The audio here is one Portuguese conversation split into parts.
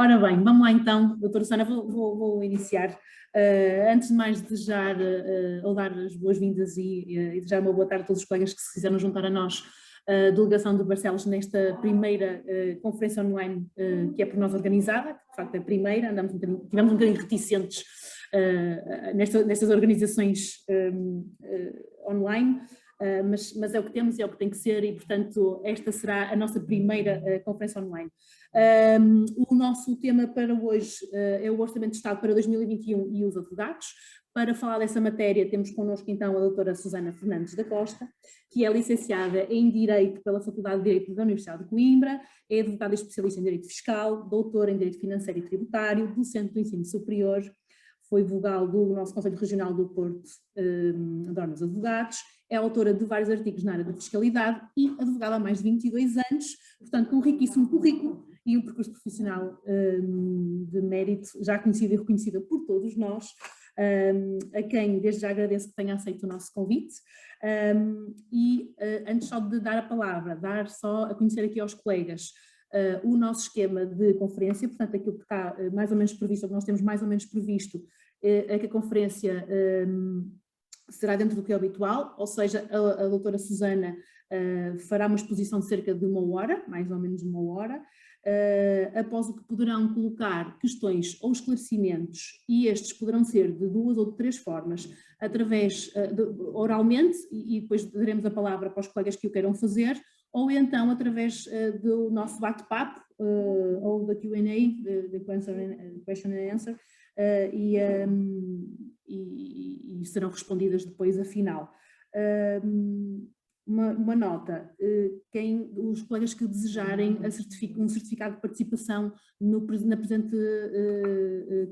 Ora bem, vamos lá então, doutora Susana, vou iniciar. Antes de mais desejar ou dar as boas-vindas e desejar uma boa tarde a todos os colegas que se quiseram juntar a nós, a delegação de Barcelos, nesta primeira conferência online que é por nós organizada, que de facto é a primeira, tivemos um bocadinho reticentes nestas organizações online, mas é o que temos e é o que tem que ser e, portanto, esta será a nossa primeira conferência online. O nosso tema para hoje é o Orçamento de Estado para 2021 e os advogados. Para falar dessa matéria temos connosco então a doutora Susana Fernandes da Costa, que é licenciada em Direito pela Faculdade de Direito da Universidade de Coimbra, é advogada especialista em Direito Fiscal, doutora em Direito Financeiro e Tributário, docente do ensino superior, foi vogal do nosso Conselho Regional do Porto de Ordens Advogados, é autora de vários artigos na área da fiscalidade e advogada há mais de 22 anos, portanto com um riquíssimo currículo e um percurso profissional de mérito, já conhecida e reconhecida por todos nós, a quem desde já agradeço que tenha aceito o nosso convite. Antes só de dar a palavra, dar só a conhecer aqui aos colegas o nosso esquema de conferência, portanto aquilo que está mais ou menos previsto, ou que nós temos mais ou menos previsto, é que a conferência será dentro do que é habitual, ou seja, a doutora Susana fará uma exposição de cerca de 1 hora, mais ou menos 1 hora, após o que poderão colocar questões ou esclarecimentos, e estes poderão ser de 2 ou de 3 formas, através oralmente, e depois daremos a palavra para os colegas que o queiram fazer, ou então através do nosso bate-papo, ou da Q&A, the question and answer, e serão respondidas depois afinal. Uma nota, os colegas que desejarem um certificado de participação na presente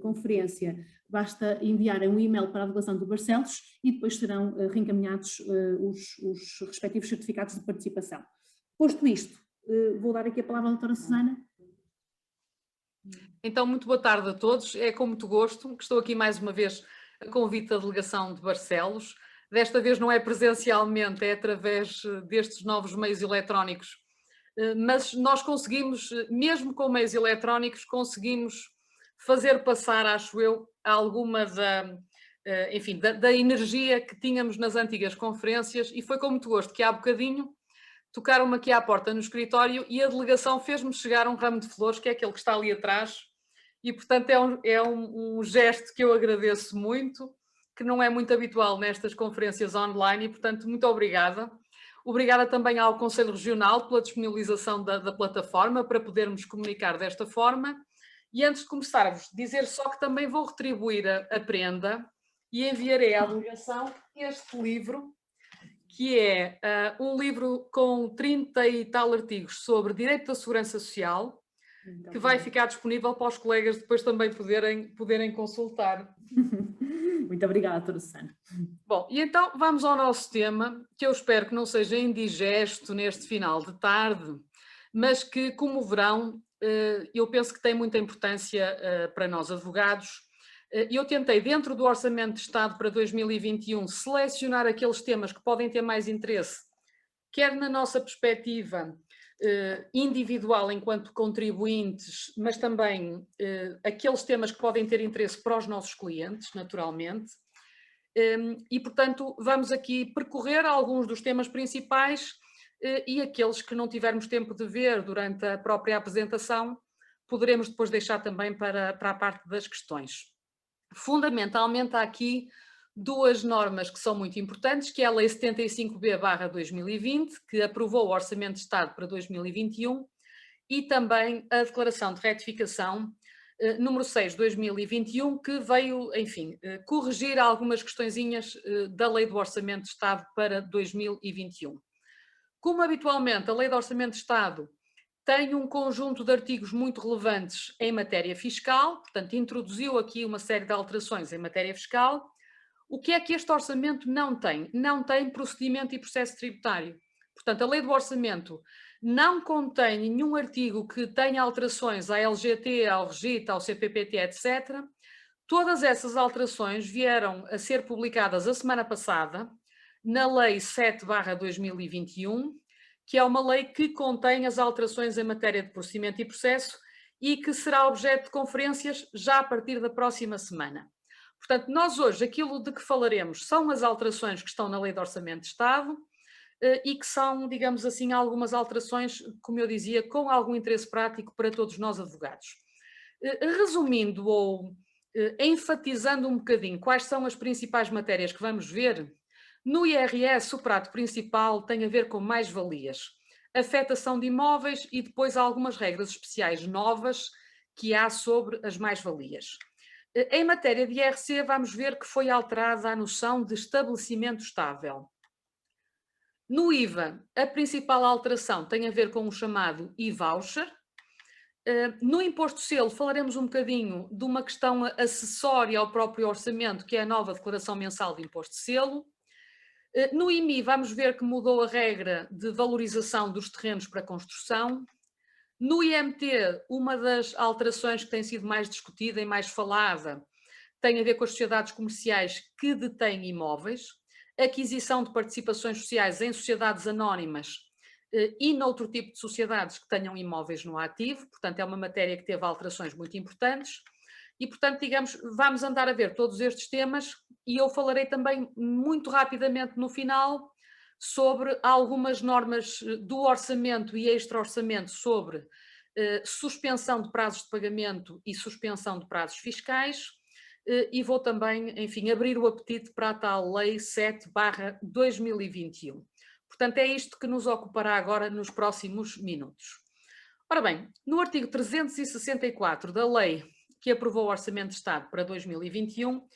conferência, basta enviarem um e-mail para a delegação do Barcelos e depois serão reencaminhados os respectivos certificados de participação. Posto isto, vou dar aqui a palavra à doutora Susana. Então, muito boa tarde a todos. É com muito gosto que estou aqui mais uma vez a convite da delegação de Barcelos. Desta vez não é presencialmente, é através destes novos meios eletrónicos. Mas nós conseguimos, mesmo com meios eletrónicos, conseguimos fazer passar, acho eu, alguma da energia que tínhamos nas antigas conferências, e foi com muito gosto que há bocadinho tocaram-me aqui à porta no escritório e a delegação fez-me chegar um ramo de flores, que é aquele que está ali atrás, e portanto é um gesto que eu agradeço muito, que não é muito habitual nestas conferências online, e portanto muito obrigada. Obrigada também ao Conselho Regional pela disponibilização da plataforma para podermos comunicar desta forma. E antes de começarmos, dizer só que também vou retribuir a prenda e enviarei à delegação este livro, que é um livro com 30 e tal artigos sobre Direito da Segurança Social, que vai ficar disponível para os colegas depois também poderem consultar. Muito obrigada, doutora Susana. Bom, e então vamos ao nosso tema, que eu espero que não seja indigesto neste final de tarde, mas que, como verão, eu penso que tem muita importância para nós advogados. Eu tentei, dentro do Orçamento de Estado para 2021, selecionar aqueles temas que podem ter mais interesse, quer na nossa perspectiva individual enquanto contribuintes, mas também aqueles temas que podem ter interesse para os nossos clientes, naturalmente. E, portanto, vamos aqui percorrer alguns dos temas principais e aqueles que não tivermos tempo de ver durante a própria apresentação, poderemos depois deixar também para a parte das questões. Fundamentalmente, há aqui duas normas que são muito importantes, que é a Lei 75B/2020, que aprovou o Orçamento de Estado para 2021, e também a Declaração de Retificação número 6/2021, que veio, enfim, corrigir algumas questõezinhas da Lei do Orçamento de Estado para 2021. Como habitualmente a Lei do Orçamento de Estado tem um conjunto de artigos muito relevantes em matéria fiscal, portanto introduziu aqui uma série de alterações em matéria fiscal. O que é que este orçamento não tem? Não tem procedimento e processo tributário. Portanto, a Lei do Orçamento não contém nenhum artigo que tenha alterações à LGT, ao REGIT, ao CPPT, etc. Todas essas alterações vieram a ser publicadas a semana passada na Lei 7/2021, que é uma lei que contém as alterações em matéria de procedimento e processo e que será objeto de conferências já a partir da próxima semana. Portanto, nós hoje, aquilo de que falaremos são as alterações que estão na Lei de Orçamento de Estado e que são, digamos assim, algumas alterações, como eu dizia, com algum interesse prático para todos nós advogados. Resumindo ou enfatizando um bocadinho quais são as principais matérias que vamos ver, no IRS o prato principal tem a ver com mais-valias, afetação de imóveis e depois algumas regras especiais novas que há sobre as mais-valias. Em matéria de IRC vamos ver que foi alterada a noção de estabelecimento estável. No IVA, a principal alteração tem a ver com o chamado e-voucher. No imposto de selo falaremos um bocadinho de uma questão acessória ao próprio orçamento, que é a nova declaração mensal de imposto de selo. No IMI vamos ver que mudou a regra de valorização dos terrenos para construção. No IMT, uma das alterações que tem sido mais discutida e mais falada tem a ver com as sociedades comerciais que detêm imóveis, aquisição de participações sociais em sociedades anónimas e noutro tipo de sociedades que tenham imóveis no ativo, portanto é uma matéria que teve alterações muito importantes e, portanto, digamos, vamos andar a ver todos estes temas e eu falarei também muito rapidamente no final sobre algumas normas do orçamento e extra-orçamento sobre suspensão de prazos de pagamento e suspensão de prazos fiscais e vou também, enfim, abrir o apetite para a tal Lei 7/2021. Portanto, é isto que nos ocupará agora nos próximos minutos. Ora bem, no artigo 364 da lei que aprovou o Orçamento de Estado para 2021,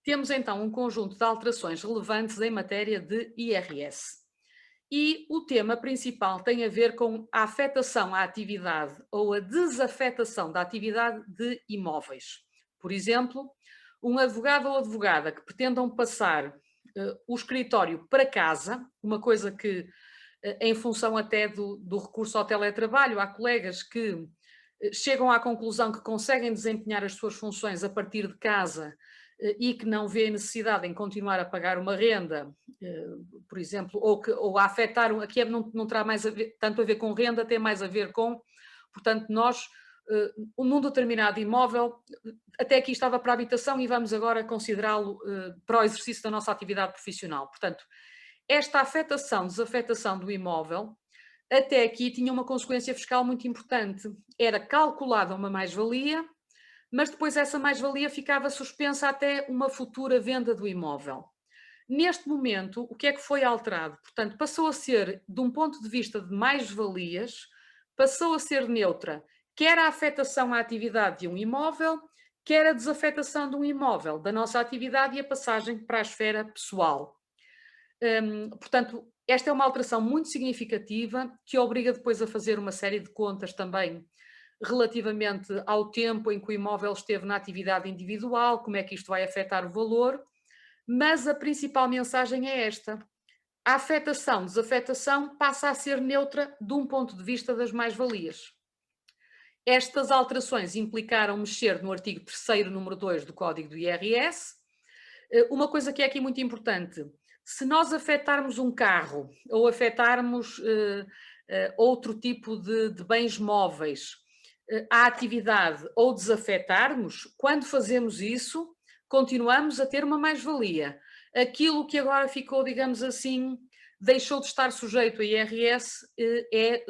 temos então um conjunto de alterações relevantes em matéria de IRS. E o tema principal tem a ver com a afetação à atividade ou a desafetação da atividade de imóveis. Por exemplo, um advogado ou advogada que pretendam passar o escritório para casa, uma coisa que, em função até do recurso ao teletrabalho, há colegas que chegam à conclusão que conseguem desempenhar as suas funções a partir de casa e que não vê necessidade em continuar a pagar uma renda, por exemplo, ou a afetar, aqui não terá mais tanto a ver com renda, tem mais a ver com, portanto, nós, num determinado imóvel, até aqui estava para a habitação e vamos agora considerá-lo para o exercício da nossa atividade profissional. Portanto, esta afetação, desafetação do imóvel, até aqui tinha uma consequência fiscal muito importante. Era calculada uma mais-valia, mas depois essa mais-valia ficava suspensa até uma futura venda do imóvel. Neste momento, o que é que foi alterado? Portanto, passou a ser, de um ponto de vista de mais-valias, passou a ser neutra, quer a afetação à atividade de um imóvel, quer a desafetação de um imóvel, da nossa atividade e a passagem para a esfera pessoal. Portanto, esta é uma alteração muito significativa que obriga depois a fazer uma série de contas também relativamente ao tempo em que o imóvel esteve na atividade individual, como é que isto vai afetar o valor, mas a principal mensagem é esta. A afetação, desafetação passa a ser neutra de um ponto de vista das mais-valias. Estas alterações implicaram mexer no artigo 3º, número 2 do Código do IRS. Uma coisa que é aqui muito importante, se nós afetarmos um carro ou afetarmos outro tipo de bens móveis à atividade ou desafetarmos, quando fazemos isso, continuamos a ter uma mais-valia. Aquilo que agora ficou, digamos assim, deixou de estar sujeito a IRS é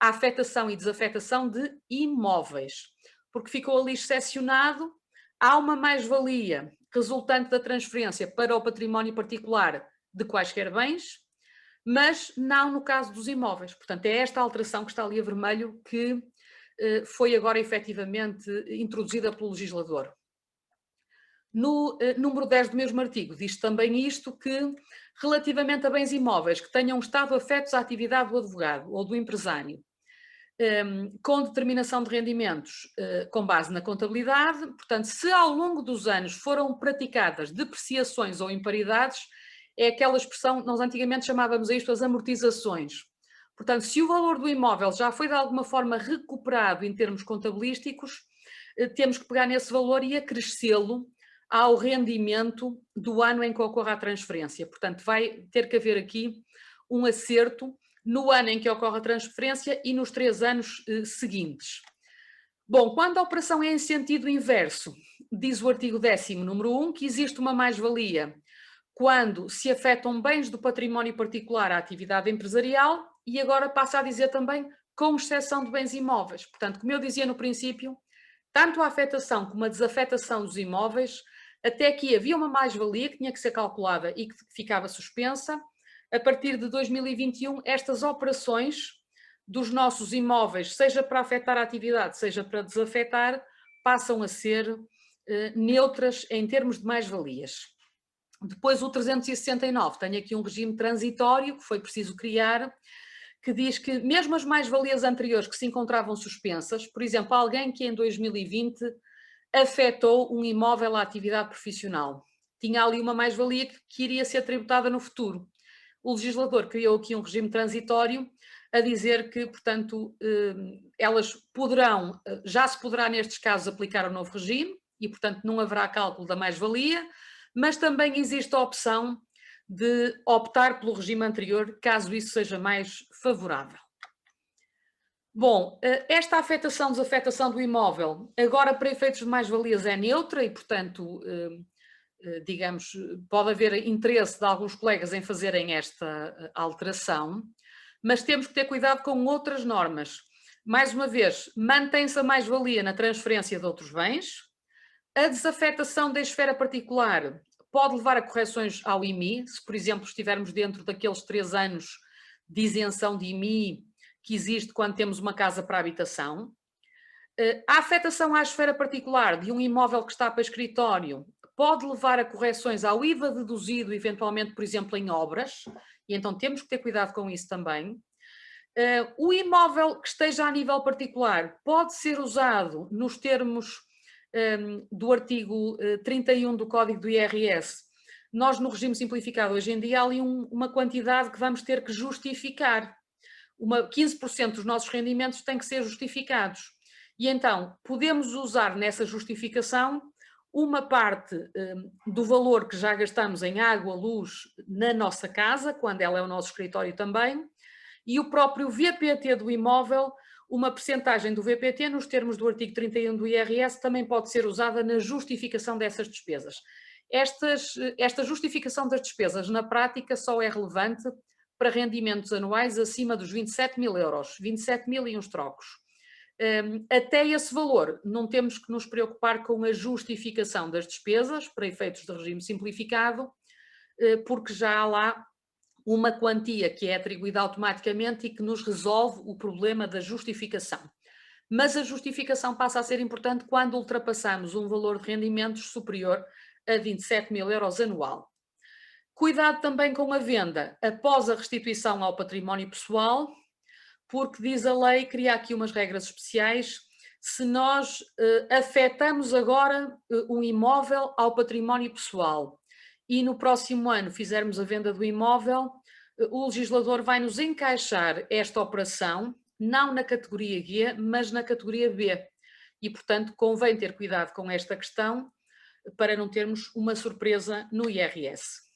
a afetação e desafetação de imóveis, porque ficou ali excepcionado, há uma mais-valia resultante da transferência para o património particular de quaisquer bens, mas não no caso dos imóveis. Portanto, é esta alteração que está ali a vermelho que foi agora efetivamente introduzida pelo legislador. No número 10 do mesmo artigo diz também isto, que relativamente a bens imóveis que tenham estado afetos à atividade do advogado ou do empresário, com determinação de rendimentos com base na contabilidade, portanto, se ao longo dos anos foram praticadas depreciações ou imparidades, é aquela expressão, nós antigamente chamávamos a isto as amortizações. Portanto, se o valor do imóvel já foi de alguma forma recuperado em termos contabilísticos, temos que pegar nesse valor e acrescê-lo ao rendimento do ano em que ocorre a transferência. Portanto, vai ter que haver aqui um acerto no ano em que ocorre a transferência e nos 3 anos seguintes. Bom, quando a operação é em sentido inverso, diz o artigo 10º, número 1, que existe uma mais-valia quando se afetam bens do património particular à atividade empresarial, e agora passa a dizer também com exceção de bens imóveis. Portanto, como eu dizia no princípio, tanto a afetação como a desafetação dos imóveis, até aqui havia uma mais-valia que tinha que ser calculada e que ficava suspensa. A partir de 2021, estas operações dos nossos imóveis, seja para afetar a atividade, seja para desafetar, passam a ser neutras em termos de mais-valias. Depois o 369 tem aqui um regime transitório que foi preciso criar, que diz que mesmo as mais-valias anteriores que se encontravam suspensas, por exemplo, alguém que em 2020 afetou um imóvel à atividade profissional, tinha ali uma mais-valia que iria ser tributada no futuro. O legislador criou aqui um regime transitório a dizer que, portanto, elas poderão, já se poderá nestes casos aplicar o novo regime e, portanto, não haverá cálculo da mais-valia, mas também existe a opção de optar pelo regime anterior, caso isso seja mais favorável. Bom, esta afetação, desafetação do imóvel, agora para efeitos de mais-valias é neutra e, portanto, digamos, pode haver interesse de alguns colegas em fazerem esta alteração, mas temos que ter cuidado com outras normas. Mais uma vez, mantém-se a mais-valia na transferência de outros bens, a desafetação da esfera particular pode levar a correções ao IMI, se por exemplo estivermos dentro daqueles 3 anos de isenção de IMI que existe quando temos uma casa para habitação. A afetação à esfera particular de um imóvel que está para escritório pode levar a correções ao IVA deduzido, eventualmente, por exemplo, em obras, e então temos que ter cuidado com isso também. O imóvel que esteja a nível particular pode ser usado nos termos do artigo 31 do Código do IRS. Nós, no regime simplificado, hoje em dia, há ali uma quantidade que vamos ter que justificar. 15% dos nossos rendimentos têm que ser justificados. E então, podemos usar nessa justificação uma parte do valor que já gastamos em água, luz na nossa casa, quando ela é o nosso escritório também, e o próprio VPT do imóvel, uma percentagem do VPT, nos termos do artigo 31 do IRS, também pode ser usada na justificação dessas despesas. Esta justificação das despesas, na prática, só é relevante para rendimentos anuais acima dos 27.000 euros, 27.000 e uns trocos. Até esse valor, não temos que nos preocupar com a justificação das despesas, para efeitos de regime simplificado, porque já há lá uma quantia que é atribuída automaticamente e que nos resolve o problema da justificação. Mas a justificação passa a ser importante quando ultrapassamos um valor de rendimentos superior a 27.000 euros anual. Cuidado também com a venda após a restituição ao património pessoal, porque diz a lei, cria aqui umas regras especiais, se nós afetamos agora um imóvel ao património pessoal e no próximo ano fizermos a venda do imóvel, o legislador vai nos encaixar esta operação, não na categoria G, mas na categoria B. E, portanto, convém ter cuidado com esta questão para não termos uma surpresa no IRS.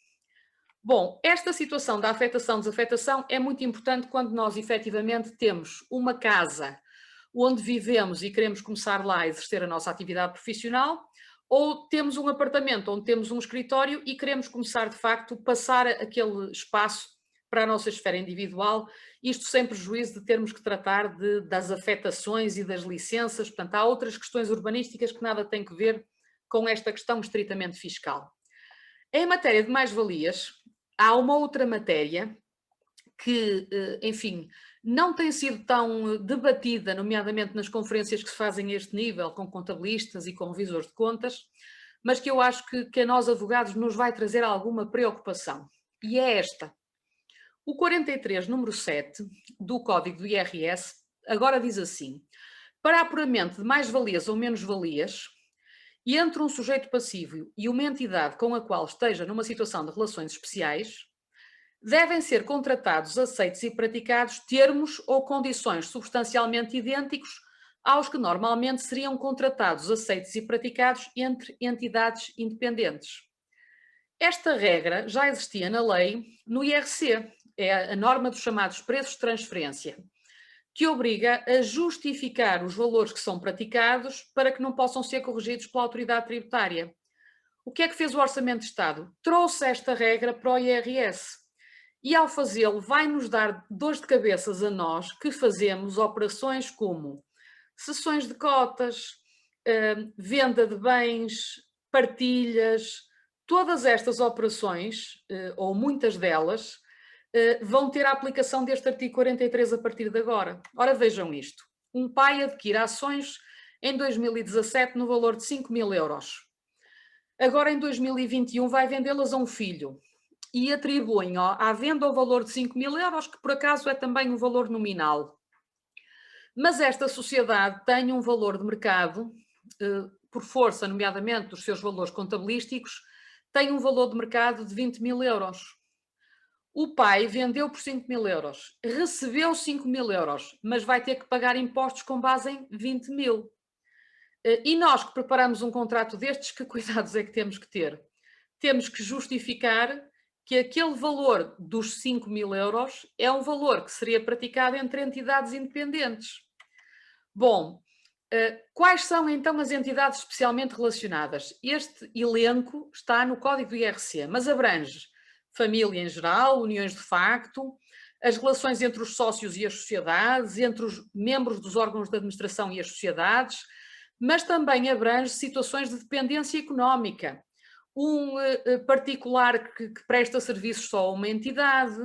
Bom, esta situação da afetação-desafetação é muito importante quando nós efetivamente temos uma casa onde vivemos e queremos começar lá a exercer a nossa atividade profissional, ou temos um apartamento onde temos um escritório e queremos começar de facto a passar aquele espaço para a nossa esfera individual, isto sem prejuízo de termos que tratar das afetações e das licenças, portanto há outras questões urbanísticas que nada têm que ver com esta questão estritamente fiscal. Em matéria de mais-valias, há uma outra matéria que, enfim, não tem sido tão debatida, nomeadamente nas conferências que se fazem a este nível, com contabilistas e com revisores de contas, mas que eu acho que a nós advogados nos vai trazer alguma preocupação. E é esta. O 43, número 7, do Código do IRS, agora diz assim: para apuramento de mais-valias ou menos-valias, e entre um sujeito passivo e uma entidade com a qual esteja numa situação de relações especiais, devem ser contratados, aceitos e praticados termos ou condições substancialmente idênticos aos que normalmente seriam contratados, aceitos e praticados entre entidades independentes. Esta regra já existia na lei no IRC, é a norma dos chamados preços de transferência, que obriga a justificar os valores que são praticados para que não possam ser corrigidos pela autoridade tributária. O que é que fez o Orçamento de Estado? Trouxe esta regra para o IRS. E ao fazê-lo vai-nos dar dores de cabeças a nós que fazemos operações como cessões de cotas, venda de bens, partilhas. Todas estas operações, ou muitas delas, vão ter a aplicação deste artigo 43 a partir de agora. Ora, vejam isto. Um pai adquire ações em 2017 no valor de 5.000 euros. Agora, em 2021, vai vendê-las a um filho e atribuem à venda o valor de 5.000 euros, que por acaso é também um valor nominal. Mas esta sociedade tem um valor de mercado, por força, nomeadamente, dos seus valores contabilísticos, tem um valor de mercado de 20.000 euros. O pai vendeu por 5.000 euros, recebeu 5.000 euros, mas vai ter que pagar impostos com base em 20.000. E nós que preparamos um contrato destes, que cuidados é que temos que ter? Temos que justificar que aquele valor dos 5.000 euros é um valor que seria praticado entre entidades independentes. Bom, quais são então as entidades especialmente relacionadas? Este elenco está no Código do IRC, mas abrange família em geral, uniões de facto, as relações entre os sócios e as sociedades, entre os membros dos órgãos de administração e as sociedades, mas também abrange situações de dependência económica. Um particular que presta serviços só a uma entidade,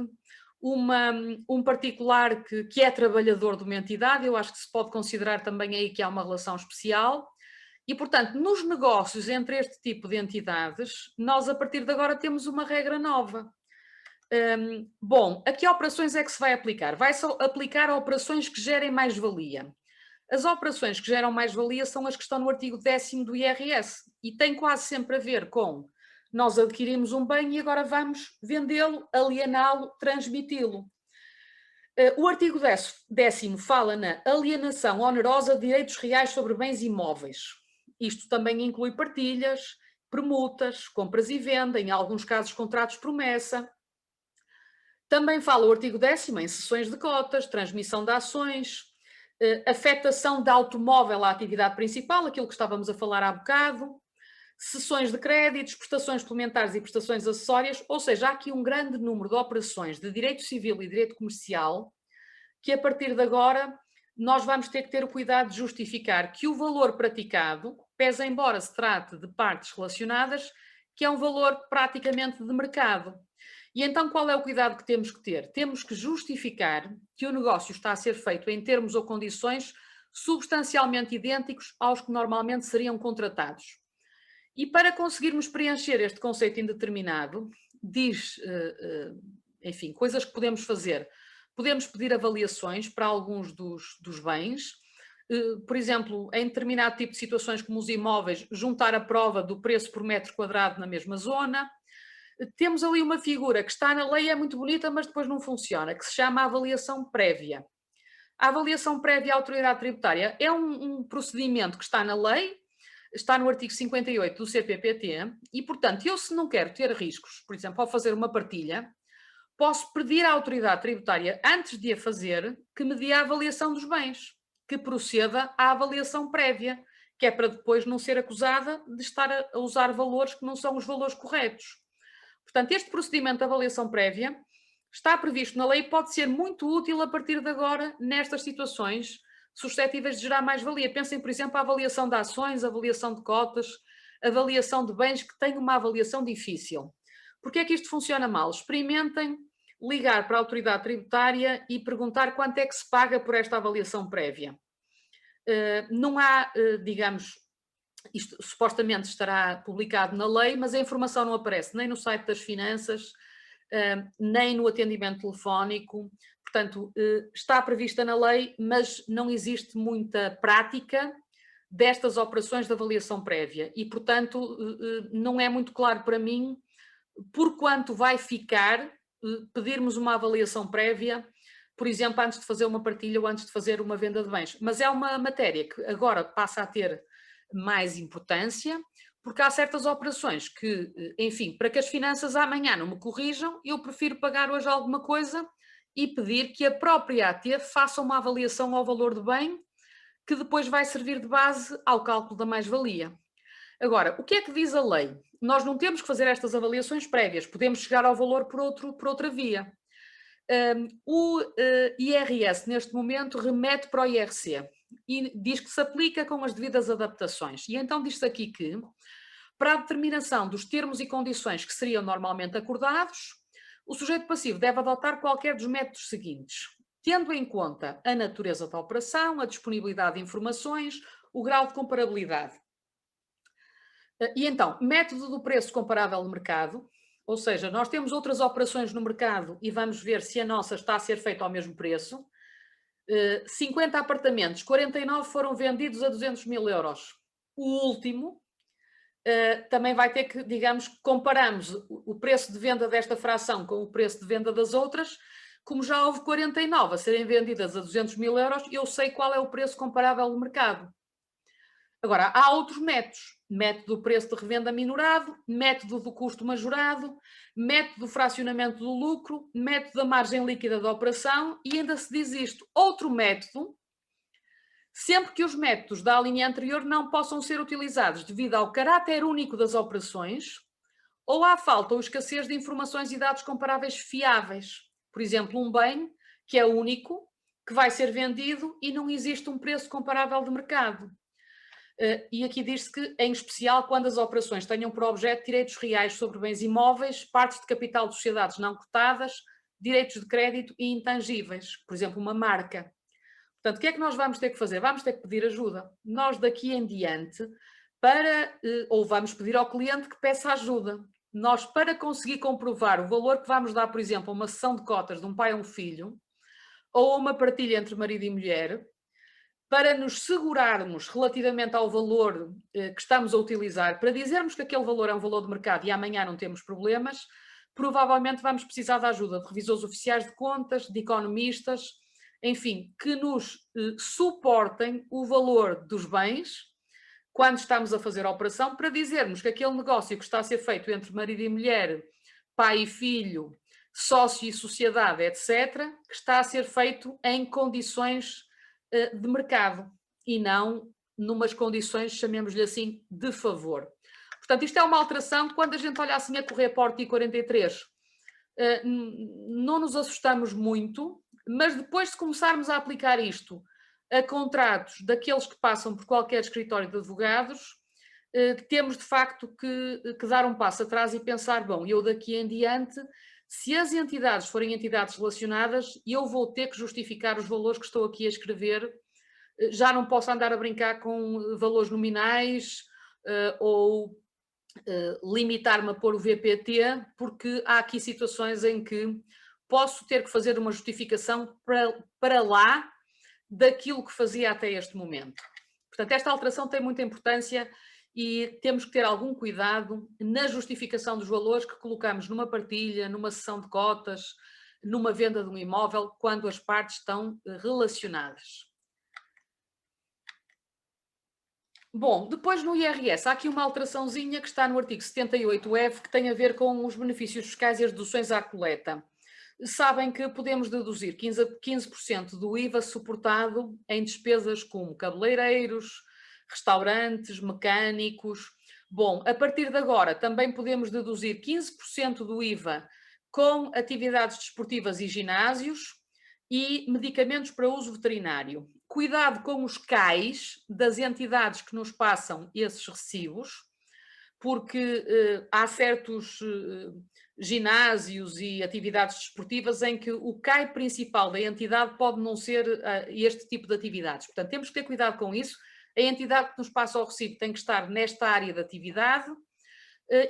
um particular que é trabalhador de uma entidade, eu acho que se pode considerar também aí que há uma relação especial. E, portanto, nos negócios entre este tipo de entidades, nós a partir de agora temos uma regra nova. Bom, a que operações é que se vai aplicar? Vai-se aplicar a operações que gerem mais-valia. As operações que geram mais-valia são as que estão no artigo 10º do IRS e têm quase sempre a ver com nós adquirimos um bem e agora vamos vendê-lo, aliená-lo, transmiti-lo. O artigo 10º fala na alienação onerosa de direitos reais sobre bens imóveis. Isto também inclui partilhas, permutas, compras e venda, em alguns casos contratos promessa. Também fala o artigo 10º em cessões de cotas, transmissão de ações, afetação de automóvel à atividade principal, aquilo que estávamos a falar há bocado, cessões de créditos, prestações suplementares e prestações acessórias, ou seja, há aqui um grande número de operações de direito civil e direito comercial que a partir de agora nós vamos ter que ter o cuidado de justificar que o valor praticado, pese embora se trate de partes relacionadas, que é um valor praticamente de mercado. E então qual é o cuidado que temos que ter? Temos que justificar que o negócio está a ser feito em termos ou condições substancialmente idênticos aos que normalmente seriam contratados. E para conseguirmos preencher este conceito indeterminado, diz, enfim, coisas que podemos fazer. Podemos pedir avaliações para alguns dos bens, por exemplo, em determinado tipo de situações como os imóveis, juntar a prova do preço por metro quadrado na mesma zona. Temos ali uma figura que está na lei, é muito bonita, mas depois não funciona, que se chama avaliação prévia. A avaliação prévia à autoridade tributária é um procedimento que está na lei, está no artigo 58 do CPPT e, portanto, eu se não quero ter riscos, por exemplo, ao fazer uma partilha, posso pedir à autoridade tributária, antes de a fazer, que me dê a avaliação dos bens, que proceda à avaliação prévia, que é para depois não ser acusada de estar a usar valores que não são os valores corretos. Portanto, este procedimento de avaliação prévia está previsto na lei e pode ser muito útil a partir de agora nestas situações suscetíveis de gerar mais-valia. Pensem, por exemplo, a avaliação de ações, a avaliação de cotas, a avaliação de bens que têm uma avaliação difícil. Porque é que isto funciona mal? Experimentem ligar para a autoridade tributária e perguntar quanto é que se paga por esta avaliação prévia. Não há, digamos, isto supostamente estará publicado na lei, mas a informação não aparece nem no site das finanças, nem no atendimento telefónico. Portanto, está prevista na lei, mas não existe muita prática destas operações de avaliação prévia e, portanto, não é muito claro para mim por quanto vai ficar pedirmos uma avaliação prévia, por exemplo, antes de fazer uma partilha ou antes de fazer uma venda de bens. Mas é uma matéria que agora passa a ter mais importância, porque há certas operações que, enfim, para que as finanças amanhã não me corrijam, eu prefiro pagar hoje alguma coisa e pedir que a própria AT faça uma avaliação ao valor do bem, que depois vai servir de base ao cálculo da mais-valia. Agora, o que é que diz a lei? Nós não temos que fazer estas avaliações prévias, podemos chegar ao valor por outra via. O IRS, neste momento, remete para o IRC e diz que se aplica com as devidas adaptações. E então diz-se aqui que, para a determinação dos termos e condições que seriam normalmente acordados, o sujeito passivo deve adotar qualquer dos métodos seguintes, tendo em conta a natureza da operação, a disponibilidade de informações, o grau de comparabilidade. E então, método do preço comparável no mercado, ou seja, nós temos outras operações no mercado e vamos ver se a nossa está a ser feita ao mesmo preço. 50 apartamentos, 49 foram vendidos a 200 mil euros. O último também vai ter que, digamos, comparamos o preço de venda desta fração com o preço de venda das outras. Como já houve 49 a serem vendidas a 200 mil euros, eu sei qual é o preço comparável no mercado. Agora, há outros métodos. Método do preço de revenda minorado, método do custo majorado, método do fracionamento do lucro, método da margem líquida da operação e ainda se diz isto. Outro método, sempre que os métodos da linha anterior não possam ser utilizados devido ao caráter único das operações ou à falta ou escassez de informações e dados comparáveis fiáveis. Por exemplo, um bem que é único, que vai ser vendido e não existe um preço comparável de mercado. E aqui diz-se que, em especial, quando as operações tenham por objeto direitos reais sobre bens imóveis, partes de capital de sociedades não cotadas, direitos de crédito e intangíveis, por exemplo, uma marca. Portanto, o que é que nós vamos ter que fazer? Vamos ter que pedir ajuda. Nós, daqui em diante, ou vamos pedir ao cliente que peça ajuda. Nós, para conseguir comprovar o valor que vamos dar, por exemplo, a uma cessão de cotas de um pai a um filho, ou a uma partilha entre marido e mulher, para nos segurarmos relativamente ao valor que estamos a utilizar, para dizermos que aquele valor é um valor de mercado e amanhã não temos problemas, provavelmente vamos precisar da ajuda de revisores oficiais de contas, de economistas, enfim, que nos suportem o valor dos bens quando estamos a fazer a operação, para dizermos que aquele negócio que está a ser feito entre marido e mulher, pai e filho, sócio e sociedade, etc., que está a ser feito em condições de mercado e não numas condições, chamemos-lhe assim, de favor. Portanto, isto é uma alteração. Quando a gente olha assim a correr para o artigo 43, não nos assustamos muito, mas depois de começarmos a aplicar isto a contratos daqueles que passam por qualquer escritório de advogados, temos de facto que dar um passo atrás e pensar, bom, eu daqui em diante, se as entidades forem entidades relacionadas, eu vou ter que justificar os valores que estou aqui a escrever, já não posso andar a brincar com valores nominais ou limitar-me a pôr o VPT, porque há aqui situações em que posso ter que fazer uma justificação para lá daquilo que fazia até este momento. Portanto, esta alteração tem muita importância e temos que ter algum cuidado na justificação dos valores que colocamos numa partilha, numa cessão de cotas, numa venda de um imóvel, quando as partes estão relacionadas. Bom, depois no IRS há aqui uma alteraçãozinha que está no artigo 78F, que tem a ver com os benefícios fiscais e as deduções à coleta. Sabem que podemos deduzir 15% do IVA suportado em despesas como cabeleireiros, restaurantes, mecânicos. Bom, a partir de agora também podemos deduzir 15% do IVA com atividades desportivas e ginásios e medicamentos para uso veterinário. Cuidado com os CAIs das entidades que nos passam esses recibos, porque há certos ginásios e atividades desportivas em que o CAI principal da entidade pode não ser este tipo de atividades. Portanto, temos que ter cuidado com isso. A entidade que nos passa o recibo tem que estar nesta área de atividade.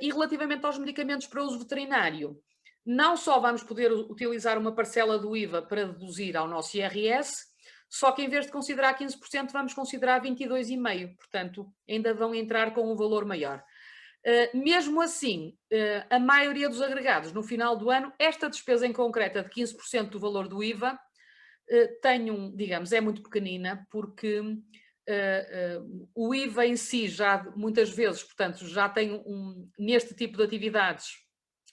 E relativamente aos medicamentos para uso veterinário, não só vamos poder utilizar uma parcela do IVA para deduzir ao nosso IRS, só que em vez de considerar 15%, vamos considerar 22,5%. Portanto, ainda vão entrar com um valor maior. Mesmo assim, a maioria dos agregados, no final do ano, esta despesa em concreta de 15% do valor do IVA, digamos, é muito pequenina, porque o IVA em si já, muitas vezes, portanto, já tem neste tipo de atividades,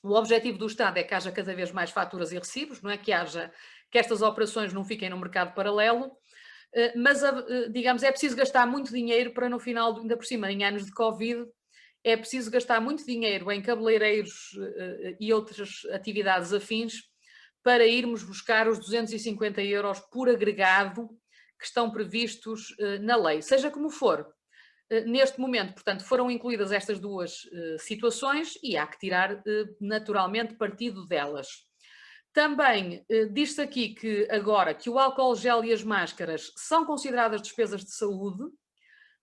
o objetivo do Estado é que haja cada vez mais faturas e recibos, não é? Que que estas operações não fiquem no mercado paralelo, mas, digamos, é preciso gastar muito dinheiro para no final, ainda por cima, em anos de Covid, é preciso gastar muito dinheiro em cabeleireiros e outras atividades afins para irmos buscar os 250 euros por agregado que estão previstos na lei, seja como for. Neste momento, portanto, foram incluídas estas duas situações e há que tirar naturalmente partido delas. Também diz-se aqui que agora que o álcool gel e as máscaras são consideradas despesas de saúde,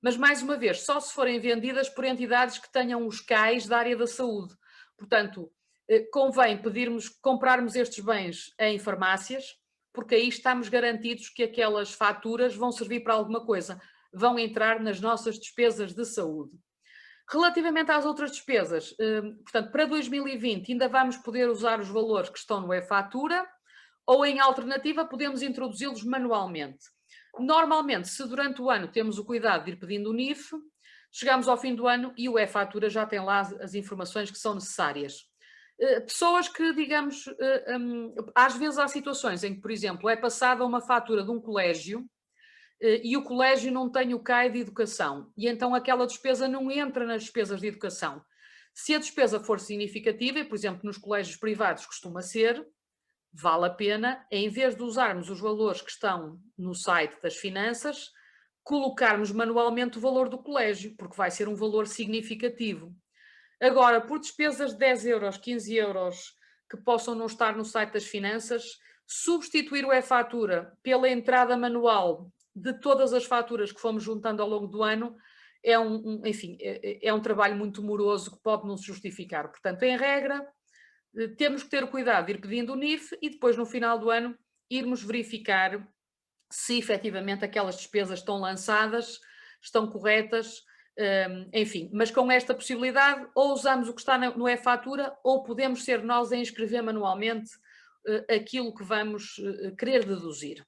mas mais uma vez, só se forem vendidas por entidades que tenham os CAIs da área da saúde. Portanto, convém comprarmos estes bens em farmácias, porque aí estamos garantidos que aquelas faturas vão servir para alguma coisa, vão entrar nas nossas despesas de saúde. Relativamente às outras despesas, portanto, para 2020 ainda vamos poder usar os valores que estão no e-fatura, ou em alternativa podemos introduzi-los manualmente. Normalmente, se durante o ano temos o cuidado de ir pedindo o NIF, chegamos ao fim do ano e o e-fatura já tem lá as informações que são necessárias. Pessoas que, digamos, às vezes há situações em que, por exemplo, é passada uma fatura de um colégio e o colégio não tem o CAI de educação e então aquela despesa não entra nas despesas de educação. Se a despesa for significativa, e por exemplo nos colégios privados costuma ser, vale a pena, em vez de usarmos os valores que estão no site das finanças, colocarmos manualmente o valor do colégio, porque vai ser um valor significativo. Agora, por despesas de 10 euros, 15 euros que possam não estar no site das finanças, substituir o e-fatura pela entrada manual de todas as faturas que fomos juntando ao longo do ano enfim, é um trabalho muito moroso que pode não se justificar. Portanto, em regra, temos que ter o cuidado de ir pedindo o NIF e depois, no final do ano, irmos verificar se efetivamente aquelas despesas estão lançadas, estão corretas, enfim. Mas com esta possibilidade, ou usamos o que está no e-fatura, ou podemos ser nós a inscrever manualmente aquilo que vamos querer deduzir.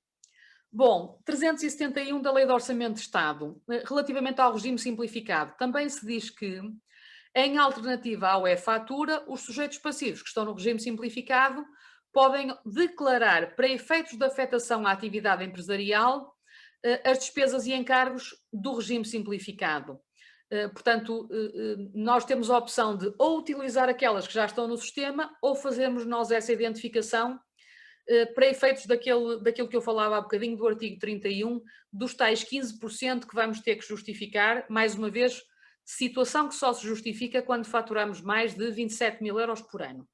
Bom, 371 da Lei de Orçamento de Estado, relativamente ao regime simplificado, também se diz que em alternativa ao e-fatura, os sujeitos passivos que estão no regime simplificado podem declarar, para efeitos de afetação à atividade empresarial, as despesas e encargos do regime simplificado. Portanto, nós temos a opção de ou utilizar aquelas que já estão no sistema ou fazermos nós essa identificação para efeitos daquilo que eu falava há bocadinho do artigo 31, dos tais 15% que vamos ter que justificar, mais uma vez, situação que só se justifica quando faturamos mais de 27 mil euros por ano.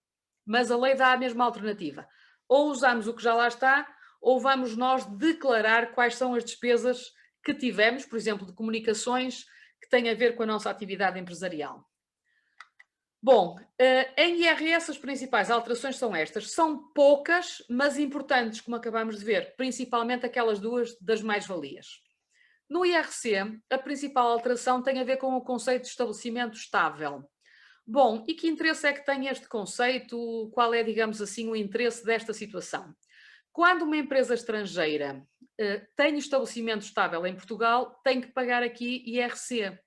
Mas a lei dá a mesma alternativa. Ou usamos o que já lá está, ou vamos nós declarar quais são as despesas que tivemos, por exemplo, de comunicações, que têm a ver com a nossa atividade empresarial. Bom, em IRS as principais alterações são estas. São poucas, mas importantes, como acabamos de ver, principalmente aquelas duas das mais-valias. No IRC, a principal alteração tem a ver com o conceito de estabelecimento estável. Bom, e que interesse é que tem este conceito? Qual é, digamos assim, o interesse desta situação? Quando uma empresa estrangeira tem estabelecimento estável em Portugal, tem que pagar aqui IRC.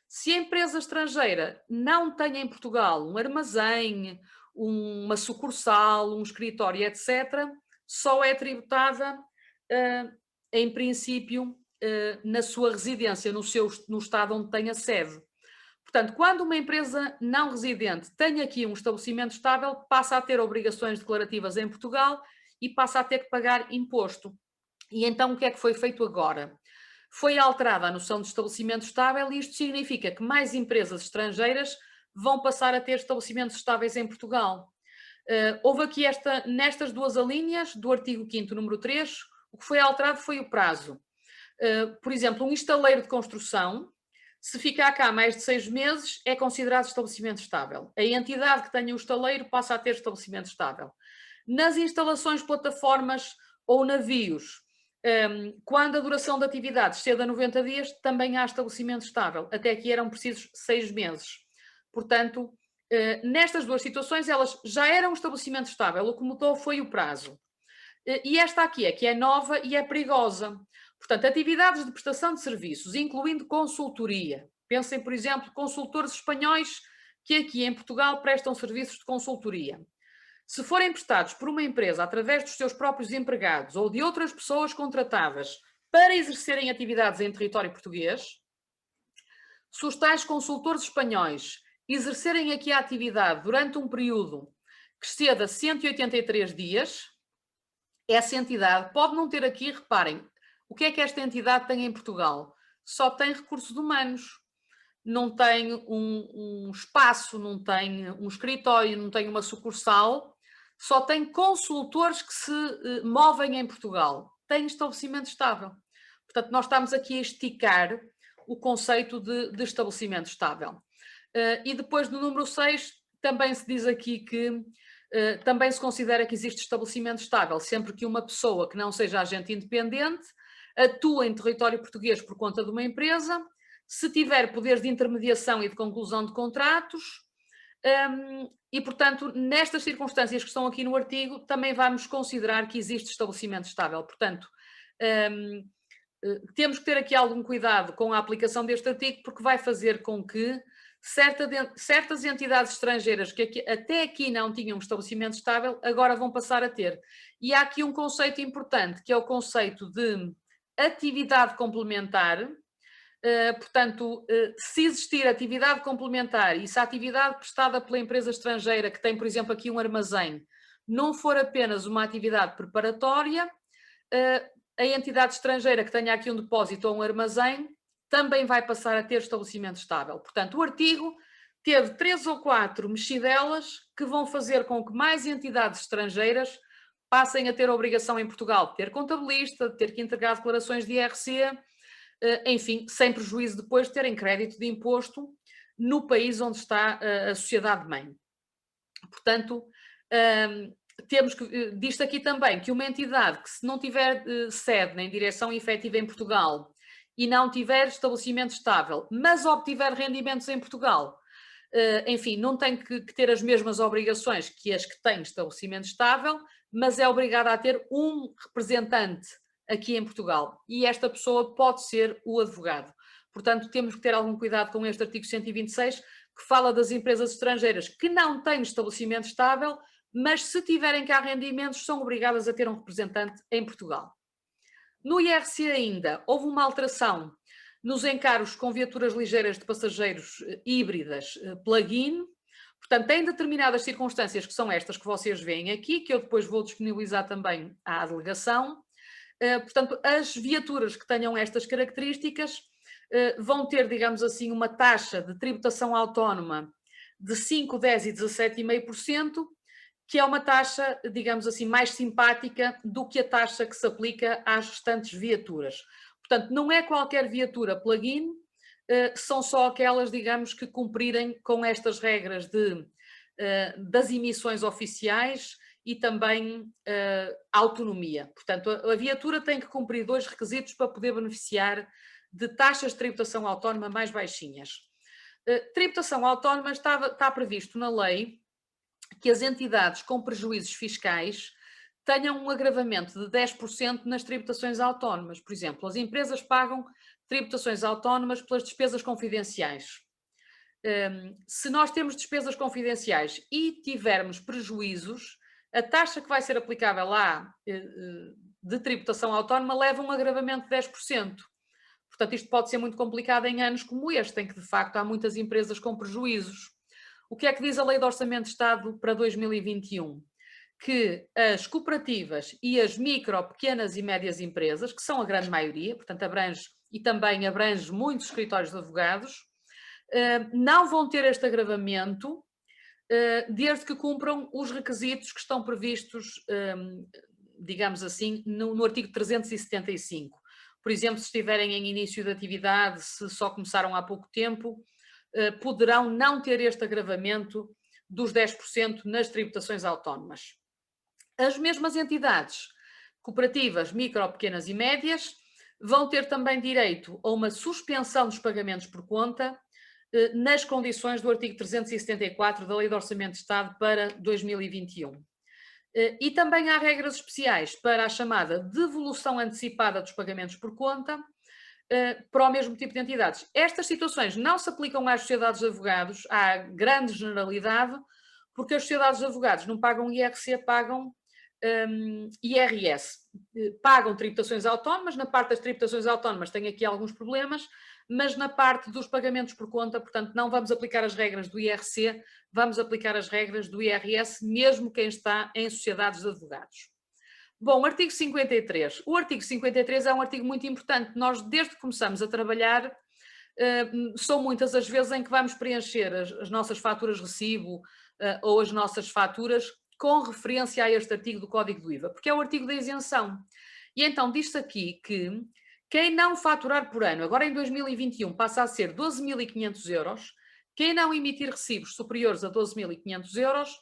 Se a empresa estrangeira não tem em Portugal um armazém, uma sucursal, um escritório, etc., só é tributada, em princípio, na sua residência, no estado onde tem a sede. Portanto, quando uma empresa não residente tem aqui um estabelecimento estável, passa a ter obrigações declarativas em Portugal e passa a ter que pagar imposto. E então o que é que foi feito agora? Foi alterada a noção de estabelecimento estável e isto significa que mais empresas estrangeiras vão passar a ter estabelecimentos estáveis em Portugal. Houve aqui nestas duas alíneas do artigo 5º, número 3, o que foi alterado foi o prazo. Por exemplo, um estaleiro de construção, se ficar cá mais de 6 meses, é considerado estabelecimento estável. A entidade que tenha o estaleiro passa a ter estabelecimento estável. Nas instalações, plataformas ou navios, quando a duração da atividade excede a 90 dias, também há estabelecimento estável. Até aqui eram precisos 6 meses. Portanto, nestas duas situações, elas já eram um estabelecimento estável. O que mudou foi o prazo. E esta aqui é que é nova e é perigosa. Portanto, atividades de prestação de serviços, incluindo consultoria. Pensem, por exemplo, consultores espanhóis que aqui em Portugal prestam serviços de consultoria. se forem prestados por uma empresa através dos seus próprios empregados ou de outras pessoas contratadas para exercerem atividades em território português, se os tais consultores espanhóis exercerem aqui a atividade durante um período que exceda 183 dias, essa entidade pode não ter aqui, reparem, o que é que esta entidade tem em Portugal? Só tem recursos humanos, não tem um espaço, não tem um escritório, não tem uma sucursal, só tem consultores que se movem em Portugal, tem estabelecimento estável. Portanto, nós estamos aqui a esticar o conceito de estabelecimento estável. E depois no número 6, também se diz aqui que também se considera que existe estabelecimento estável sempre que uma pessoa que não seja agente independente atua em território português por conta de uma empresa, se tiver poderes de intermediação e de conclusão de contratos, e, portanto, nestas circunstâncias que estão aqui no artigo, também vamos considerar que existe estabelecimento estável. Portanto, temos que ter aqui algum cuidado com a aplicação deste artigo, porque vai fazer com que certas entidades estrangeiras que até aqui não tinham um estabelecimento estável, agora vão passar a ter. E há aqui um conceito importante, que é o conceito de atividade complementar. Portanto, se existir atividade complementar e se a atividade prestada pela empresa estrangeira, que tem, por exemplo, aqui um armazém, não for apenas uma atividade preparatória, a entidade estrangeira que tenha aqui um depósito ou um armazém também vai passar a ter estabelecimento estável. Portanto, o artigo teve 3 ou 4 mexidelas que vão fazer com que mais entidades estrangeiras passem a ter a obrigação em Portugal de ter contabilista, de ter que entregar declarações de IRC, enfim, sem prejuízo depois de terem crédito de imposto no país onde está a sociedade-mãe. Portanto, temos que, disto aqui também, que uma entidade que se não tiver sede nem direção efetiva em Portugal e não tiver estabelecimento estável, mas obtiver rendimentos em Portugal, enfim, não tem que ter as mesmas obrigações que as que têm estabelecimento estável, mas é obrigada a ter um representante aqui em Portugal, e esta pessoa pode ser o advogado. Portanto, temos que ter algum cuidado com este artigo 126, que fala das empresas estrangeiras que não têm estabelecimento estável, mas se tiverem cá rendimentos, são obrigadas a ter um representante em Portugal. No IRC ainda, houve uma alteração nos encargos com viaturas ligeiras de passageiros híbridas plug-in. Portanto, em determinadas circunstâncias, que são estas que vocês veem aqui, que eu depois vou disponibilizar também à delegação, portanto, as viaturas que tenham estas características vão ter, digamos assim, uma taxa de tributação autónoma de 5, 10 e 17,5%, que é uma taxa, digamos assim, mais simpática do que a taxa que se aplica às restantes viaturas. Portanto, não é qualquer viatura plug-in, são só aquelas, digamos, que cumprirem com estas regras das emissões oficiais e também autonomia. Portanto, a viatura tem que cumprir 2 requisitos para poder beneficiar de taxas de tributação autónoma mais baixinhas. Tributação autónoma está previsto na lei que as entidades com prejuízos fiscais tenham um agravamento de 10% nas tributações autónomas. Por exemplo, as empresas pagam tributações autónomas pelas despesas confidenciais. Se nós temos despesas confidenciais e tivermos prejuízos, a taxa que vai ser aplicável lá de tributação autónoma leva um agravamento de 10%. Portanto, isto pode ser muito complicado em anos como este, em que de facto há muitas empresas com prejuízos. O que é que diz a Lei de Orçamento de Estado para 2021? Que as cooperativas e as micro, pequenas e médias empresas, que são a grande maioria, portanto também abrange muitos escritórios de advogados, não vão ter este agravamento desde que cumpram os requisitos que estão previstos, digamos assim, no artigo 375. Por exemplo, se estiverem em início de atividade, se só começaram há pouco tempo, poderão não ter este agravamento dos 10% nas tributações autónomas. As mesmas entidades, cooperativas, micro, pequenas e médias, vão ter também direito a uma suspensão dos pagamentos por conta nas condições do artigo 374 da Lei de Orçamento de Estado para 2021. E também há regras especiais para a chamada devolução antecipada dos pagamentos por conta para o mesmo tipo de entidades. Estas situações não se aplicam às sociedades de advogados, à grande generalidade, porque as sociedades de advogados não pagam IRC, pagam IRS. Pagam tributações autónomas, na parte das tributações autónomas tem aqui alguns problemas, mas na parte dos pagamentos por conta, portanto, não vamos aplicar as regras do IRC, vamos aplicar as regras do IRS, mesmo quem está em sociedades de advogados. Bom, artigo 53. O artigo 53 é um artigo muito importante. Nós, desde que começamos a trabalhar, são muitas as vezes em que vamos preencher as nossas faturas de recibo ou as nossas faturas com referência a este artigo do Código do IVA, porque é o artigo da isenção. E então diz-se aqui que quem não faturar por ano, agora em 2021 passa a ser 12.500 euros, quem não emitir recibos superiores a 12.500 euros,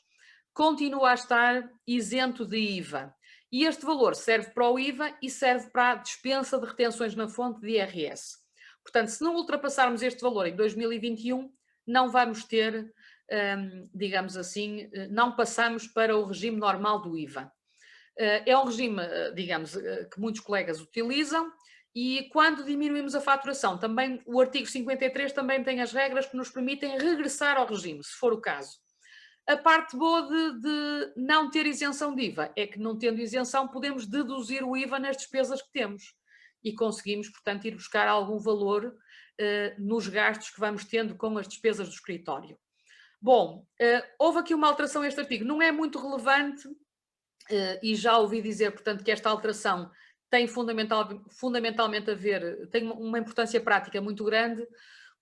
continua a estar isento de IVA. E este valor serve para o IVA e serve para a dispensa de retenções na fonte de IRS. Portanto, se não ultrapassarmos este valor em 2021, não vamos ter, digamos assim, não passamos para o regime normal do IVA. É um regime, digamos, que muitos colegas utilizam e quando diminuímos a faturação, também o artigo 53 também tem as regras que nos permitem regressar ao regime, se for o caso. A parte boa de não ter isenção de IVA é que, não tendo isenção, podemos deduzir o IVA nas despesas que temos e conseguimos, portanto, ir buscar algum valor nos gastos que vamos tendo com as despesas do escritório. Bom, houve aqui uma alteração a este artigo, não é muito relevante e já ouvi dizer, portanto, que esta alteração tem fundamentalmente a ver, tem uma importância prática muito grande,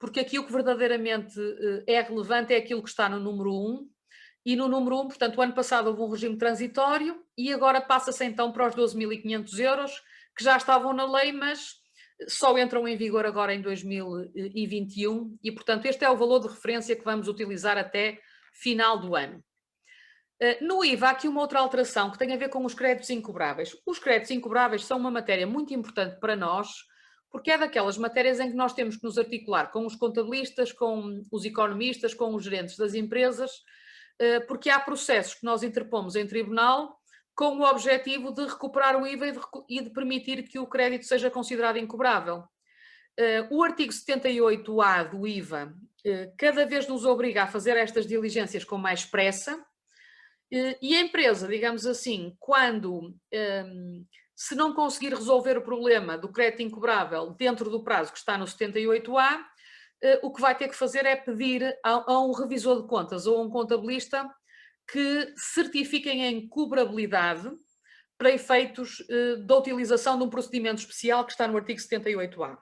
porque aqui o que verdadeiramente é relevante é aquilo que está no número 1, e no número 1, portanto, o ano passado houve um regime transitório e agora passa-se então para os 12.500 euros, que já estavam na lei, mas só entram em vigor agora em 2021 e, portanto, este é o valor de referência que vamos utilizar até final do ano. No IVA há aqui uma outra alteração que tem a ver com os créditos incobráveis. Os créditos incobráveis são uma matéria muito importante para nós, porque é daquelas matérias em que nós temos que nos articular com os contabilistas, com os economistas, com os gerentes das empresas, porque há processos que nós interpomos em tribunal com o objetivo de recuperar o IVA e de permitir que o crédito seja considerado incobrável. O artigo 78A do IVA cada vez nos obriga a fazer estas diligências com mais pressa e a empresa, digamos assim, quando se não conseguir resolver o problema do crédito incobrável dentro do prazo que está no 78A, o que vai ter que fazer é pedir a um revisor de contas ou a um contabilista que certifiquem a incobrabilidade para efeitos da utilização de um procedimento especial que está no artigo 78A.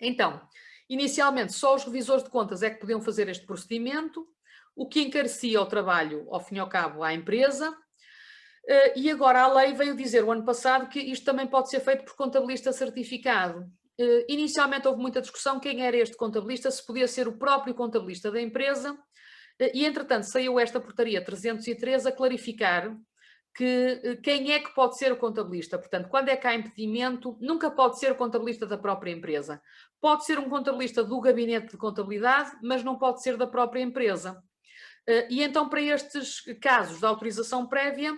Então, inicialmente só os revisores de contas é que podiam fazer este procedimento, o que encarecia o trabalho, ao fim e ao cabo, à empresa, e agora a lei veio dizer o ano passado que isto também pode ser feito por contabilista certificado. Inicialmente houve muita discussão quem era este contabilista, se podia ser o próprio contabilista da empresa, e entretanto saiu esta portaria 303 a clarificar que quem é que pode ser o contabilista. Portanto, quando é que há impedimento, nunca pode ser o contabilista da própria empresa. Pode ser um contabilista do gabinete de contabilidade, mas não pode ser da própria empresa. E então, para estes casos de autorização prévia,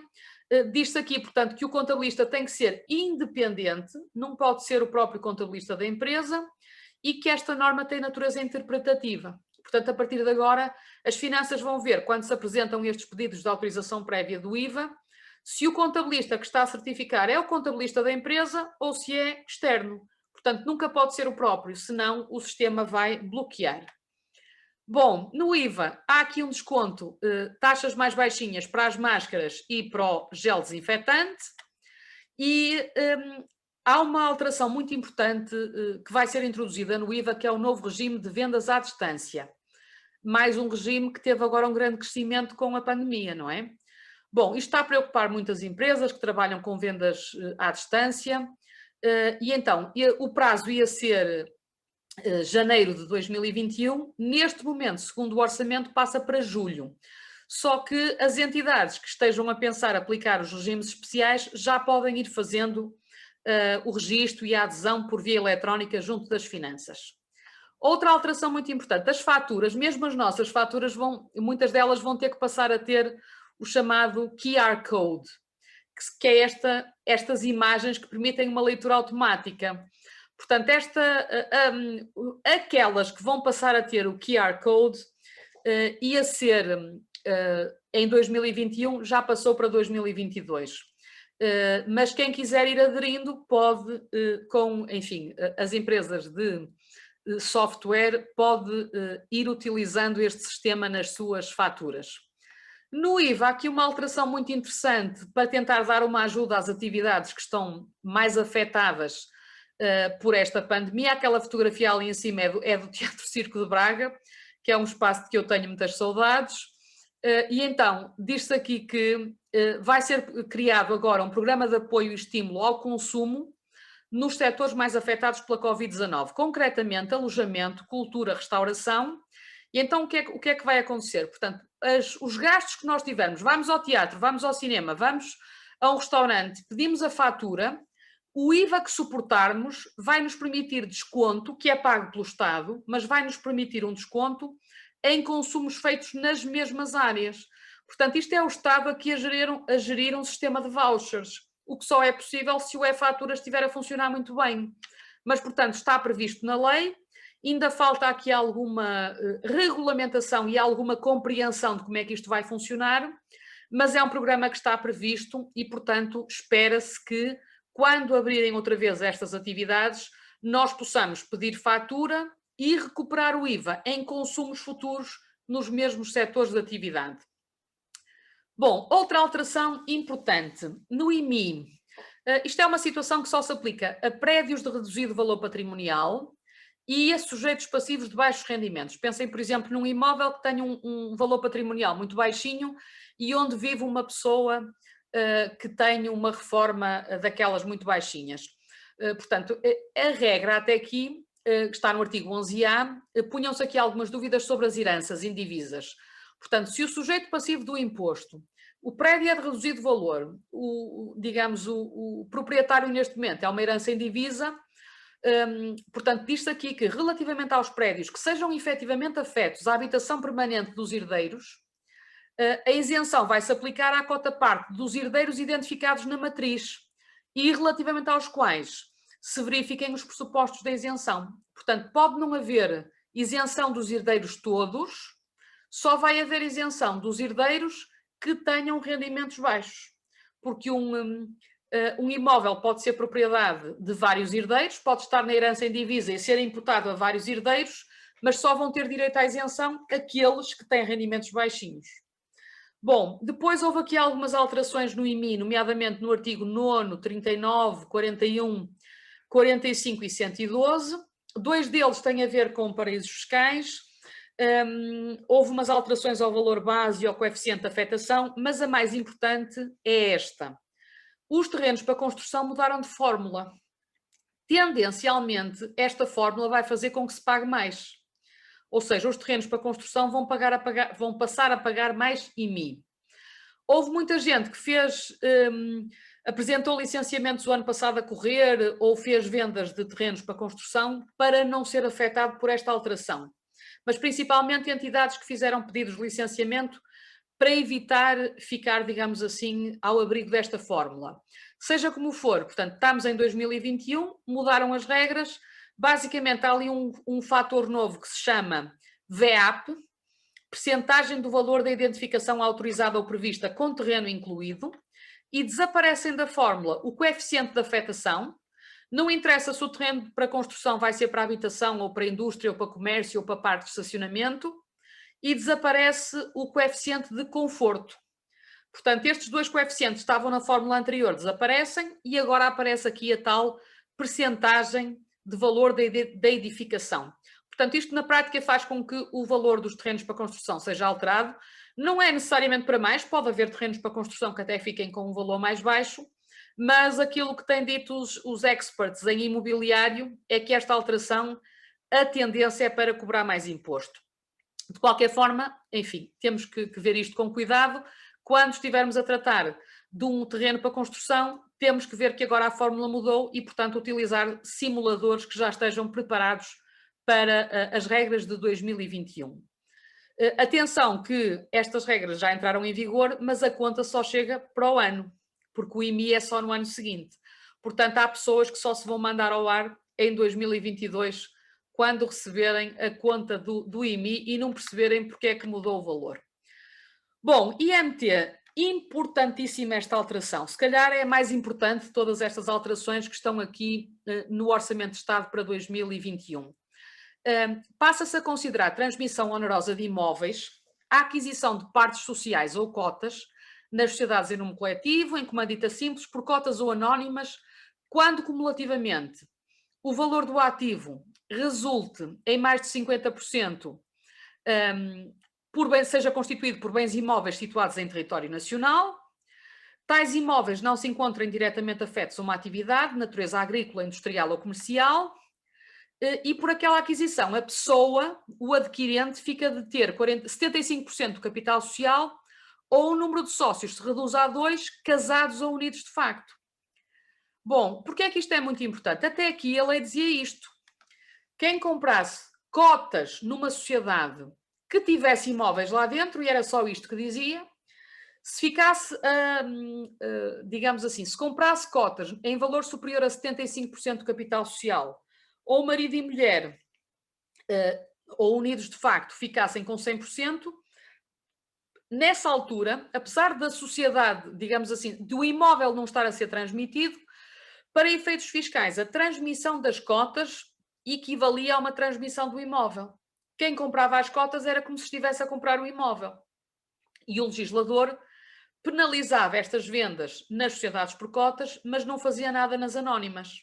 diz-se aqui, portanto, que o contabilista tem que ser independente, não pode ser o próprio contabilista da empresa e que esta norma tem natureza interpretativa. Portanto, a partir de agora, as finanças vão ver, quando se apresentam estes pedidos de autorização prévia do IVA, se o contabilista que está a certificar é o contabilista da empresa ou se é externo. Portanto, nunca pode ser o próprio, senão o sistema vai bloquear. Bom, no IVA há aqui um desconto, taxas mais baixinhas para as máscaras e para o gel desinfetante e há uma alteração muito importante que vai ser introduzida no IVA, que é o novo regime de vendas à distância. Mais um regime que teve agora um grande crescimento com a pandemia, não é? Bom, isto está a preocupar muitas empresas que trabalham com vendas à distância e então o prazo ia ser janeiro de 2021, neste momento, segundo o orçamento, passa para julho. Só que as entidades que estejam a pensar aplicar os regimes especiais já podem ir fazendo o registro e a adesão por via eletrónica junto das finanças. Outra alteração muito importante, as faturas, mesmo as nossas faturas, muitas delas vão ter que passar a ter o chamado QR Code, que é estas imagens que permitem uma leitura automática. Portanto, aquelas que vão passar a ter o QR Code ia ser em 2021 já passou para 2022. Mas quem quiser ir aderindo pode, enfim, as empresas de software pode ir utilizando este sistema nas suas faturas. No IVA, há aqui uma alteração muito interessante para tentar dar uma ajuda às atividades que estão mais afetadas por esta pandemia. Aquela fotografia ali em cima é do Teatro Circo de Braga, que é um espaço de que eu tenho muitas saudades. E então, diz-se aqui que vai ser criado agora um programa de apoio e estímulo ao consumo nos setores mais afetados pela Covid-19, concretamente alojamento, cultura, restauração. E então o que é que vai acontecer? Portanto, os gastos que nós tivermos, vamos ao teatro, vamos ao cinema, vamos a um restaurante, pedimos a fatura, o IVA que suportarmos vai nos permitir desconto, que é pago pelo Estado, mas vai nos permitir um desconto em consumos feitos nas mesmas áreas. Portanto, isto é o Estado aqui a gerir um sistema de vouchers, o que só é possível se o e-fatura estiver a funcionar muito bem. Mas, portanto, está previsto na lei, ainda falta aqui alguma regulamentação e alguma compreensão de como é que isto vai funcionar, mas é um programa que está previsto e, portanto, espera-se que, quando abrirem outra vez estas atividades, nós possamos pedir fatura e recuperar o IVA em consumos futuros nos mesmos setores de atividade. Bom, outra alteração importante, no IMI, isto é uma situação que só se aplica a prédios de reduzido valor patrimonial e a sujeitos passivos de baixos rendimentos. Pensem, por exemplo, num imóvel que tenha um valor patrimonial muito baixinho e onde vive uma pessoa que tenha uma reforma daquelas muito baixinhas. Portanto, a regra até aqui, que está no artigo 11A, punham-se aqui algumas dúvidas sobre as heranças indivisas. Portanto, se o sujeito passivo do imposto, o prédio é de reduzido valor, digamos, o proprietário neste momento é uma herança indivisa, portanto, diz-se aqui que relativamente aos prédios que sejam efetivamente afetos à habitação permanente dos herdeiros, a isenção vai-se aplicar à cota-parte dos herdeiros identificados na matriz e relativamente aos quais se verifiquem os pressupostos da isenção. Portanto, pode não haver isenção dos herdeiros todos, só vai haver isenção dos herdeiros que tenham rendimentos baixos, porque um imóvel pode ser propriedade de vários herdeiros, pode estar na herança indivisa e ser imputado a vários herdeiros, mas só vão ter direito à isenção aqueles que têm rendimentos baixinhos. Bom, depois houve aqui algumas alterações no IMI, nomeadamente no artigo 9º, 39, 41, 45 e 112. Dois deles têm a ver com paraísos fiscais. Houve umas alterações ao valor base e ao coeficiente de afetação, mas a mais importante é esta. Os terrenos para construção mudaram de fórmula. Tendencialmente, esta fórmula vai fazer com que se pague mais. Ou seja, os terrenos para construção vão passar a pagar mais IMI. Houve muita gente que apresentou licenciamentos o ano passado a correr ou fez vendas de terrenos para construção para não ser afetado por esta alteração. Mas principalmente entidades que fizeram pedidos de licenciamento para evitar ficar, digamos assim, ao abrigo desta fórmula. Seja como for, portanto, estamos em 2021, mudaram as regras, basicamente há ali um fator novo que se chama VEAP, percentagem do valor da identificação autorizada ou prevista com terreno incluído, e desaparecem da fórmula o coeficiente de afetação. Não interessa se o terreno para construção vai ser para habitação ou para indústria ou para comércio ou para parte de estacionamento, e desaparece o coeficiente de conforto. Portanto, estes dois coeficientes estavam na fórmula anterior, desaparecem e agora aparece aqui a tal percentagem de valor da edificação. Portanto, isto na prática faz com que o valor dos terrenos para construção seja alterado. Não é necessariamente para mais, pode haver terrenos para construção que até fiquem com um valor mais baixo, mas aquilo que têm dito os experts em imobiliário é que esta alteração, a tendência é para cobrar mais imposto. De qualquer forma, enfim, temos que ver isto com cuidado. Quando estivermos a tratar de um terreno para construção, temos que ver que agora a fórmula mudou e, portanto, utilizar simuladores que já estejam preparados para as regras de 2021. Atenção que estas regras já entraram em vigor, mas a conta só chega para o ano, porque o IMI é só no ano seguinte. Portanto, há pessoas que só se vão mandar ao ar em 2022, quando receberem a conta do IMI e não perceberem porque é que mudou o valor. Bom, IMT, importantíssima esta alteração. Se calhar é a mais importante de todas estas alterações que estão aqui no Orçamento de Estado para 2021. Passa-se a considerar transmissão onerosa de imóveis a aquisição de partes sociais ou cotas nas sociedades em nome coletivo, em comandita simples, por cotas ou anónimas, quando cumulativamente o valor do ativo resulte em mais de 50%, seja constituído por bens imóveis situados em território nacional. Tais imóveis não se encontrem diretamente afetos a uma atividade de natureza agrícola, industrial ou comercial, e por aquela aquisição a pessoa, o adquirente, fica de ter 75% do capital social ou o número de sócios se reduz a 2, casados ou unidos de facto. Bom, porque é que isto é muito importante? Até aqui a lei dizia isto. Quem comprasse cotas numa sociedade que tivesse imóveis lá dentro, e era só isto que dizia, se ficasse, digamos assim, se comprasse cotas em valor superior a 75% do capital social, ou marido e mulher, ou unidos de facto, ficassem com 100%, nessa altura, apesar da sociedade, digamos assim, do imóvel não estar a ser transmitido, para efeitos fiscais, a transmissão das cotas equivalia a uma transmissão do imóvel. Quem comprava as cotas era como se estivesse a comprar o imóvel. E o legislador penalizava estas vendas nas sociedades por cotas, mas não fazia nada nas anónimas.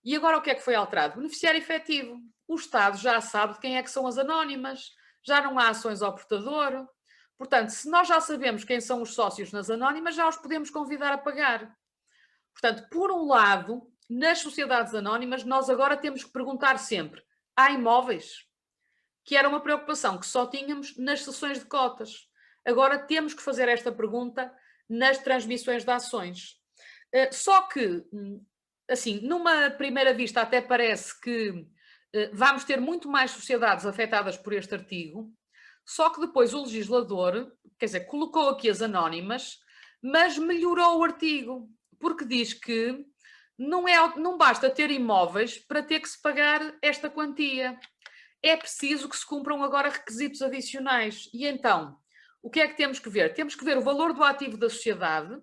E agora o que é que foi alterado? Beneficiário efetivo. O Estado já sabe de quem é que são as anónimas, já não há ações ao portador. Portanto, se nós já sabemos quem são os sócios nas anónimas, já os podemos convidar a pagar. Portanto, por um lado, nas sociedades anónimas, nós agora temos que perguntar sempre: há imóveis? Que era uma preocupação que só tínhamos nas cessões de cotas. Agora temos que fazer esta pergunta nas transmissões de ações. Só que, assim, numa primeira vista até parece que vamos ter muito mais sociedades afetadas por este artigo, só que depois o legislador, quer dizer, colocou aqui as anónimas, mas melhorou o artigo, porque diz que não basta ter imóveis para ter que se pagar esta quantia. É preciso que se cumpram agora requisitos adicionais. E então, o que é que temos que ver? Temos que ver o valor do ativo da sociedade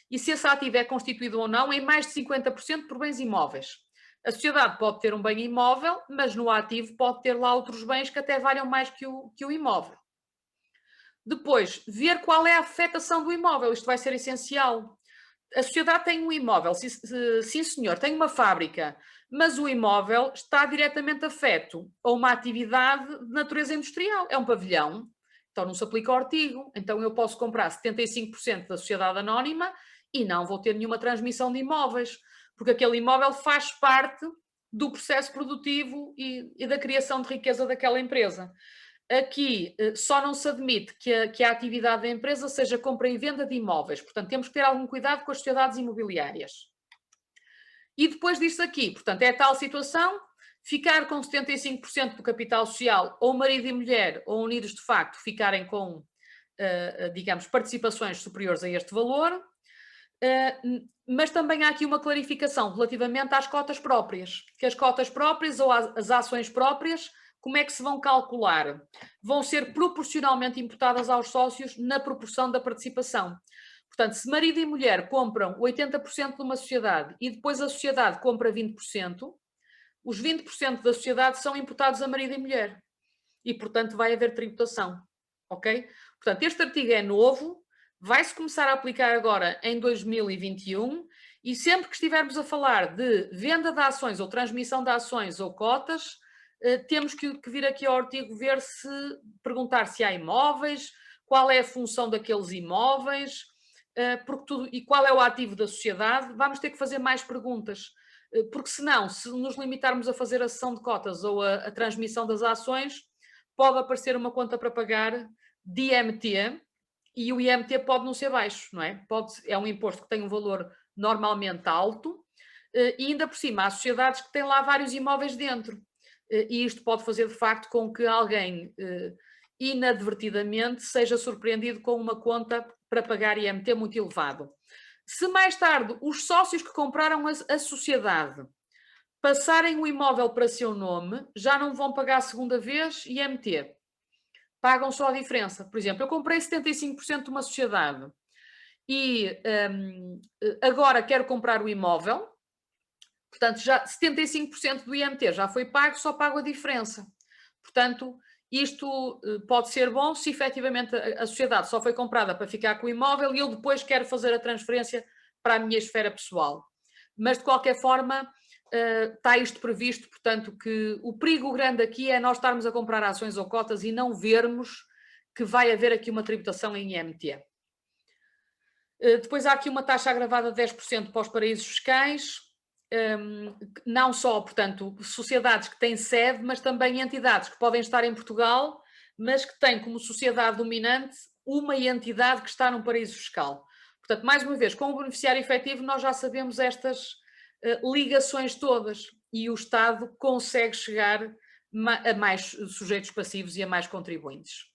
e se esse ativo é constituído ou não em mais de 50% por bens imóveis. A sociedade pode ter um bem imóvel, mas no ativo pode ter lá outros bens que até valham mais que o imóvel. Depois, ver qual é a afetação do imóvel. Isto vai ser essencial. A sociedade tem um imóvel, sim senhor, tem uma fábrica, mas o imóvel está diretamente afeto a uma atividade de natureza industrial. É um pavilhão, então não se aplica o artigo. Então eu posso comprar 75% da sociedade anónima e não vou ter nenhuma transmissão de imóveis, porque aquele imóvel faz parte do processo produtivo e da criação de riqueza daquela empresa. Aqui só não se admite que a atividade da empresa seja compra e venda de imóveis. Portanto, temos que ter algum cuidado com as sociedades imobiliárias. E depois disso aqui, portanto, é tal situação, ficar com 75% do capital social, ou marido e mulher, ou unidos de facto, ficarem com, digamos, participações superiores a este valor. Mas também há aqui uma clarificação relativamente às cotas próprias, que as cotas próprias ou as ações próprias, como é que se vão calcular? Vão ser proporcionalmente imputadas aos sócios na proporção da participação. Portanto, se marido e mulher compram 80% de uma sociedade e depois a sociedade compra 20%, os 20% da sociedade são imputados a marido e mulher. E, portanto, vai haver tributação. Ok? Portanto, este artigo é novo, vai-se começar a aplicar agora em 2021 e sempre que estivermos a falar de venda de ações ou transmissão de ações ou cotas, temos que vir aqui ao artigo perguntar se há imóveis, qual é a função daqueles imóveis, e qual é o ativo da sociedade. Vamos ter que fazer mais perguntas, porque senão, se nos limitarmos a fazer a cessão de cotas ou a transmissão das ações, pode aparecer uma conta para pagar de IMT, e o IMT pode não ser baixo, não é? É um imposto que tem um valor normalmente alto, e ainda por cima há sociedades que têm lá vários imóveis dentro. E isto pode fazer de facto com que alguém inadvertidamente seja surpreendido com uma conta para pagar IMT muito elevado. Se mais tarde os sócios que compraram a sociedade passarem o imóvel para seu nome, já não vão pagar a segunda vez IMT. pagam só a diferença. Por exemplo, eu comprei 75% de uma sociedade e agora quero comprar o imóvel, portanto, já 75% do IMT já foi pago, só pago a diferença. Portanto, isto pode ser bom se efetivamente a sociedade só foi comprada para ficar com o imóvel e eu depois quero fazer a transferência para a minha esfera pessoal. Mas, de qualquer forma, está isto previsto, portanto, que o perigo grande aqui é nós estarmos a comprar ações ou cotas e não vermos que vai haver aqui uma tributação em IMT. Depois há aqui uma taxa agravada de 10% para os paraísos fiscais, não só, portanto, sociedades que têm sede, mas também entidades que podem estar em Portugal, mas que têm como sociedade dominante uma entidade que está num paraíso fiscal. Portanto, mais uma vez, com o beneficiário efetivo, nós já sabemos estas ligações todas e o Estado consegue chegar a mais sujeitos passivos e a mais contribuintes.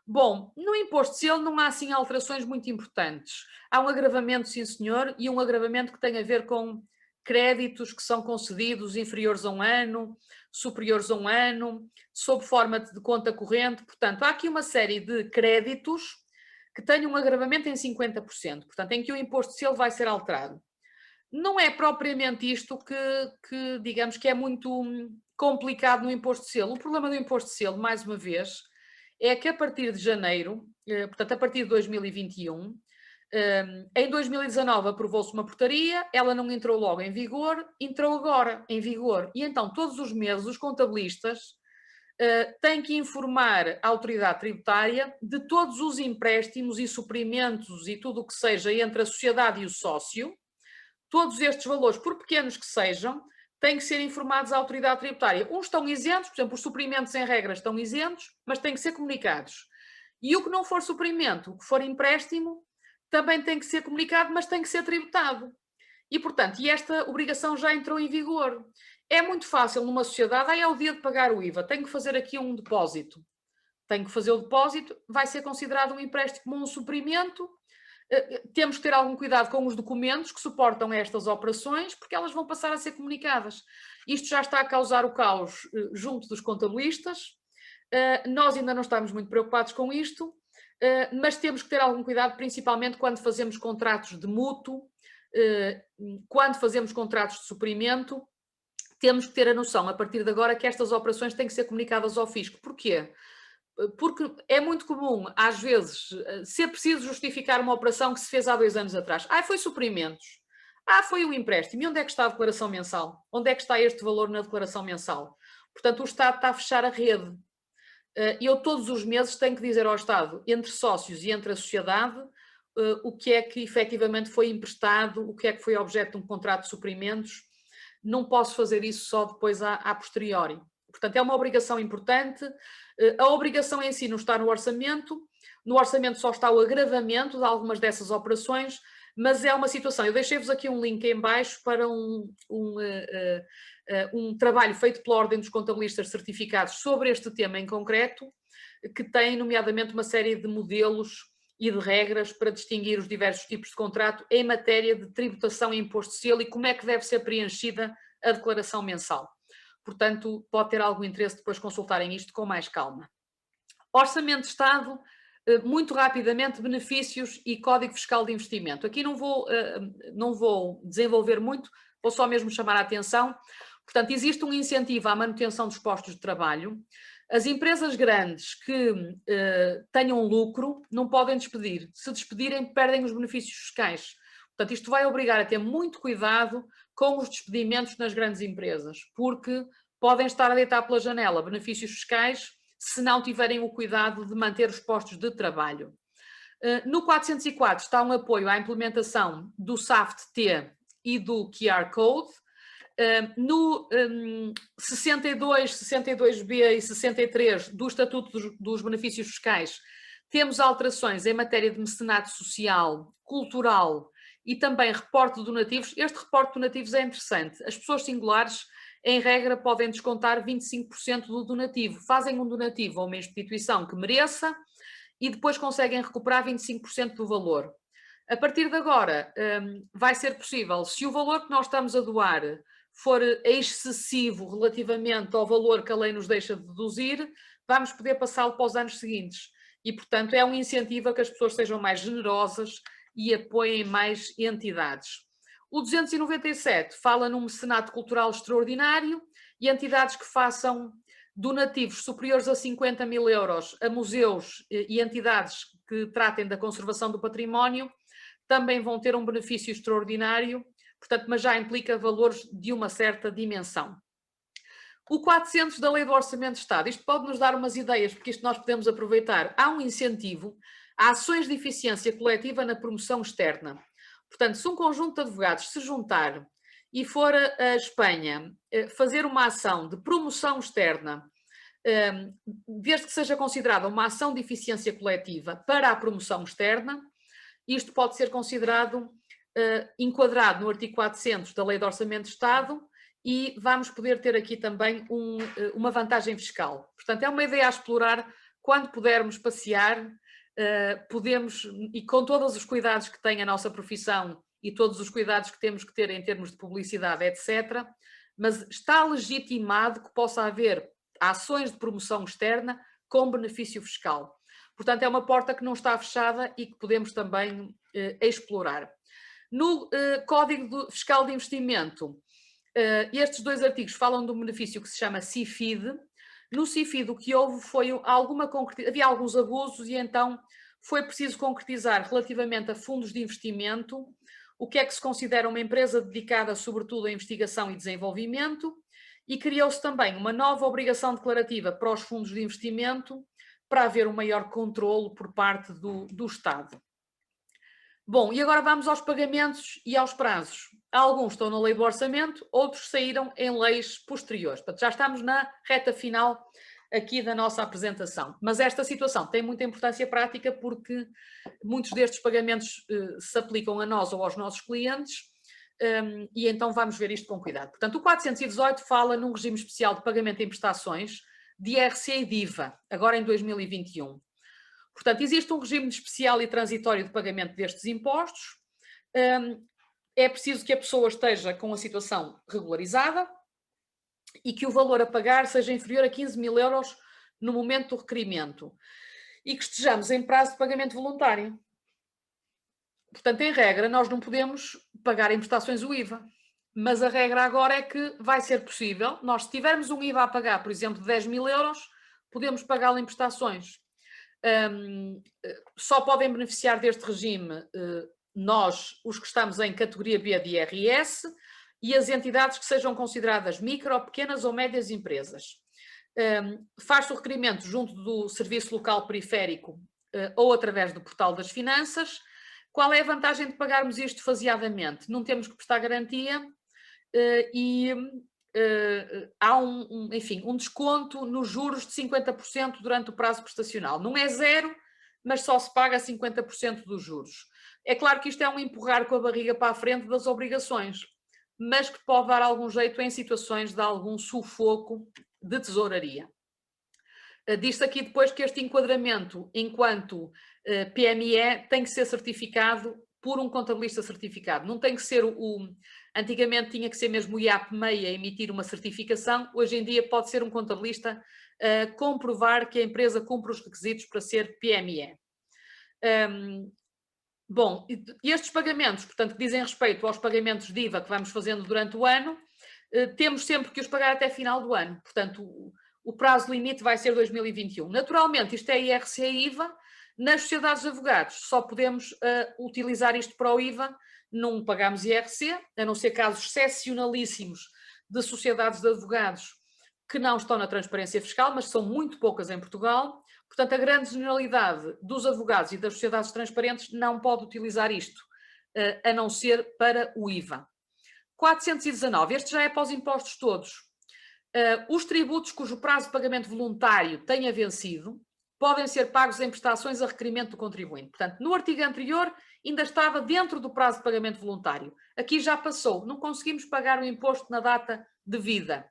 Bom, no imposto de selo não há assim alterações muito importantes. Há um agravamento, sim senhor, e um agravamento que tem a ver com créditos que são concedidos inferiores a um ano, superiores a um ano, sob forma de conta corrente. Portanto, há aqui uma série de créditos que têm um agravamento em 50%, portanto, em que o imposto de selo vai ser alterado. Não é propriamente isto que digamos que é muito complicado no imposto de selo. O problema do imposto de selo, mais uma vez, é que a partir de janeiro, portanto, a partir de 2021, em 2019 aprovou-se uma portaria, ela não entrou logo em vigor, entrou agora em vigor. E então, todos os meses, os contabilistas têm que informar a autoridade tributária de todos os empréstimos e suprimentos e tudo o que seja entre a sociedade e o sócio. Todos estes valores, por pequenos que sejam, têm que ser informados à autoridade tributária. Uns estão isentos, por exemplo, os suprimentos em regra estão isentos, mas têm que ser comunicados. E o que não for suprimento, o que for empréstimo, também tem que ser comunicado, mas tem que ser tributado. E, portanto, esta obrigação já entrou em vigor. É muito fácil numa sociedade, é o dia de pagar o IVA, tenho que fazer aqui um depósito. Tenho que fazer o depósito, vai ser considerado um empréstimo como um suprimento. Temos que ter algum cuidado com os documentos que suportam estas operações, porque elas vão passar a ser comunicadas. Isto já está a causar o caos junto dos contabilistas. Nós ainda não estamos muito preocupados com isto, mas temos que ter algum cuidado, principalmente quando fazemos contratos de mútuo, quando fazemos contratos de suprimento, temos que ter a noção, a partir de agora, que estas operações têm que ser comunicadas ao fisco. Porquê? Porque é muito comum, às vezes, ser preciso justificar uma operação que se fez há 2 anos atrás. Foi suprimentos. Foi o empréstimo. E onde é que está a declaração mensal? Onde é que está este valor na declaração mensal? Portanto, o Estado está a fechar a rede. Eu todos os meses tenho que dizer ao Estado, entre sócios e entre a sociedade, o que é que efetivamente foi emprestado, o que é que foi objeto de um contrato de suprimentos. Não posso fazer isso só depois a posteriori. Portanto, é uma obrigação importante. A obrigação em si não está no orçamento só está o agravamento de algumas dessas operações, mas é uma situação. Eu deixei-vos aqui um link em baixo para um trabalho feito pela Ordem dos Contabilistas Certificados sobre este tema em concreto, que tem, nomeadamente, uma série de modelos e de regras para distinguir os diversos tipos de contrato em matéria de tributação e imposto de selo e como é que deve ser preenchida a declaração mensal. Portanto, pode ter algum interesse depois consultarem isto com mais calma. Orçamento de Estado, muito rapidamente, benefícios e Código Fiscal de Investimento. Aqui não vou desenvolver muito, vou só mesmo chamar a atenção. Portanto, existe um incentivo à manutenção dos postos de trabalho. As empresas grandes que tenham lucro não podem despedir. Se despedirem, perdem os benefícios fiscais. Portanto, isto vai obrigar a ter muito cuidado com os despedimentos nas grandes empresas, porque podem estar a deitar pela janela benefícios fiscais se não tiverem o cuidado de manter os postos de trabalho. No 404 está um apoio à implementação do SAFT-T e do QR Code. No 62, 62B e 63 do Estatuto dos Benefícios Fiscais, temos alterações em matéria de mecenato social, cultural e também reporte de donativos. Este reporte de donativos é interessante. As pessoas singulares, em regra, podem descontar 25% do donativo. Fazem um donativo a uma instituição que mereça e depois conseguem recuperar 25% do valor. A partir de agora, vai ser possível, se o valor que nós estamos a doar for excessivo relativamente ao valor que a lei nos deixa de deduzir, vamos poder passá-lo para os anos seguintes. E, portanto, é um incentivo a que as pessoas sejam mais generosas e apoiem mais entidades. O 297 fala num mecenato cultural extraordinário e entidades que façam donativos superiores a 50 mil euros a museus e entidades que tratem da conservação do património também vão ter um benefício extraordinário, portanto, mas já implica valores de uma certa dimensão. O 400 da Lei do Orçamento de Estado, isto pode nos dar umas ideias, porque isto nós podemos aproveitar. Há um incentivo a ações de eficiência coletiva na promoção externa. Portanto, se um conjunto de advogados se juntar e for a Espanha fazer uma ação de promoção externa, desde que seja considerada uma ação de eficiência coletiva para a promoção externa, isto pode ser considerado enquadrado no artigo 400 da Lei do Orçamento de Estado e vamos poder ter aqui também uma vantagem fiscal. Portanto, é uma ideia a explorar quando pudermos passear, podemos, e com todos os cuidados que tem a nossa profissão e todos os cuidados que temos que ter em termos de publicidade, etc., mas está legitimado que possa haver ações de promoção externa com benefício fiscal. Portanto, é uma porta que não está fechada e que podemos também explorar. No Código Fiscal de Investimento, estes dois artigos falam de um benefício que se chama CIFID. No CIFID o que houve foi havia alguns abusos e então foi preciso concretizar relativamente a fundos de investimento o que é que se considera uma empresa dedicada sobretudo à investigação e desenvolvimento e criou-se também uma nova obrigação declarativa para os fundos de investimento para haver um maior controlo por parte do Estado. Bom, e agora vamos aos pagamentos e aos prazos. Alguns estão na Lei do Orçamento, outros saíram em leis posteriores. Portanto, já estamos na reta final aqui da nossa apresentação. Mas esta situação tem muita importância prática porque muitos destes pagamentos se aplicam a nós ou aos nossos clientes e então vamos ver isto com cuidado. Portanto, o 418 fala num regime especial de pagamento em prestações de IRC e de IVA, agora em 2021. Portanto, existe um regime especial e transitório de pagamento destes impostos. É preciso que a pessoa esteja com a situação regularizada e que o valor a pagar seja inferior a 15 mil euros no momento do requerimento e que estejamos em prazo de pagamento voluntário. Portanto, em regra, nós não podemos pagar em prestações o IVA, mas a regra agora é que vai ser possível. Nós, se tivermos um IVA a pagar, por exemplo, de 10 mil euros, podemos pagá-lo em prestações. Só podem beneficiar deste regime nós, os que estamos em categoria B de IRS e as entidades que sejam consideradas micro, pequenas ou médias empresas. Faz-se o requerimento junto do Serviço Local Periférico ou através do Portal das Finanças. Qual é a vantagem de pagarmos isto faseadamente? Não temos que prestar garantia há um desconto nos juros de 50% durante o prazo prestacional. Não é zero, mas só se paga 50% dos juros. É claro que isto é um empurrar com a barriga para a frente das obrigações, mas que pode dar algum jeito em situações de algum sufoco de tesouraria. Diz-se aqui depois que este enquadramento enquanto PME tem que ser certificado por um contabilista certificado. Não tem que ser antigamente tinha que ser mesmo o IAP-MEI a emitir uma certificação, hoje em dia pode ser um contabilista comprovar que a empresa cumpre os requisitos para ser PME. Bom, estes pagamentos, portanto, que dizem respeito aos pagamentos de IVA que vamos fazendo durante o ano, temos sempre que os pagar até final do ano, portanto, o prazo limite vai ser 2021. Naturalmente, isto é IRC e IVA, nas sociedades de advogados só podemos utilizar isto para o IVA, não pagamos IRC, a não ser casos excepcionalíssimos de sociedades de advogados que não estão na transparência fiscal, mas são muito poucas em Portugal. Portanto, a grande generalidade dos advogados e das sociedades transparentes não pode utilizar isto, a não ser para o IVA. 419, este já é para os impostos todos. Os tributos cujo prazo de pagamento voluntário tenha vencido podem ser pagos em prestações a requerimento do contribuinte. Portanto, no artigo anterior ainda estava dentro do prazo de pagamento voluntário. Aqui já passou, não conseguimos pagar o imposto na data devida.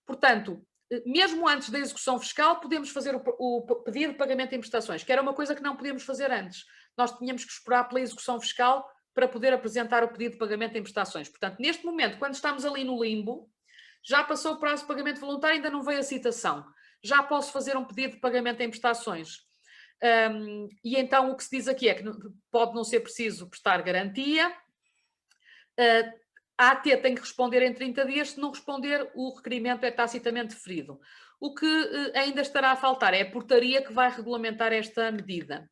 Portanto, mesmo antes da execução fiscal, podemos fazer o pedido de pagamento em prestações, que era uma coisa que não podíamos fazer antes. Nós tínhamos que esperar pela execução fiscal para poder apresentar o pedido de pagamento em prestações. Portanto, neste momento, quando estamos ali no limbo, já passou o prazo de pagamento voluntário, ainda não veio a citação. já posso fazer um pedido de pagamento em prestações. E então o que se diz aqui é que pode não ser preciso prestar garantia, a AT tem que responder em 30 dias, se não responder, o requerimento é tacitamente deferido. O que ainda estará a faltar é a portaria que vai regulamentar esta medida.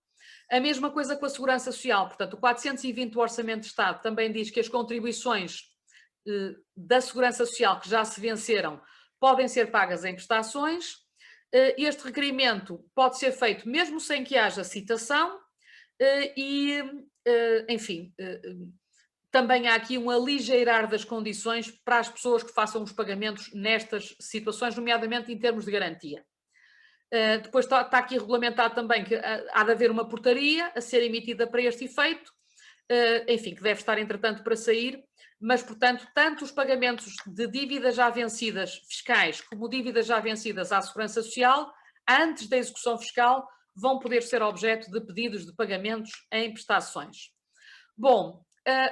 A mesma coisa com a Segurança Social, portanto, o 420 do Orçamento de Estado também diz que as contribuições da Segurança Social que já se venceram podem ser pagas em prestações. Este requerimento pode ser feito mesmo sem que haja citação enfim, também há aqui um aligeirar das condições para as pessoas que façam os pagamentos nestas situações, nomeadamente em termos de garantia. Depois está aqui regulamentado também que há de haver uma portaria a ser emitida para este efeito, enfim, que deve estar entretanto para sair, mas portanto tanto os pagamentos de dívidas já vencidas fiscais como dívidas já vencidas à Segurança Social, antes da execução fiscal, vão poder ser objeto de pedidos de pagamentos em prestações. Bom,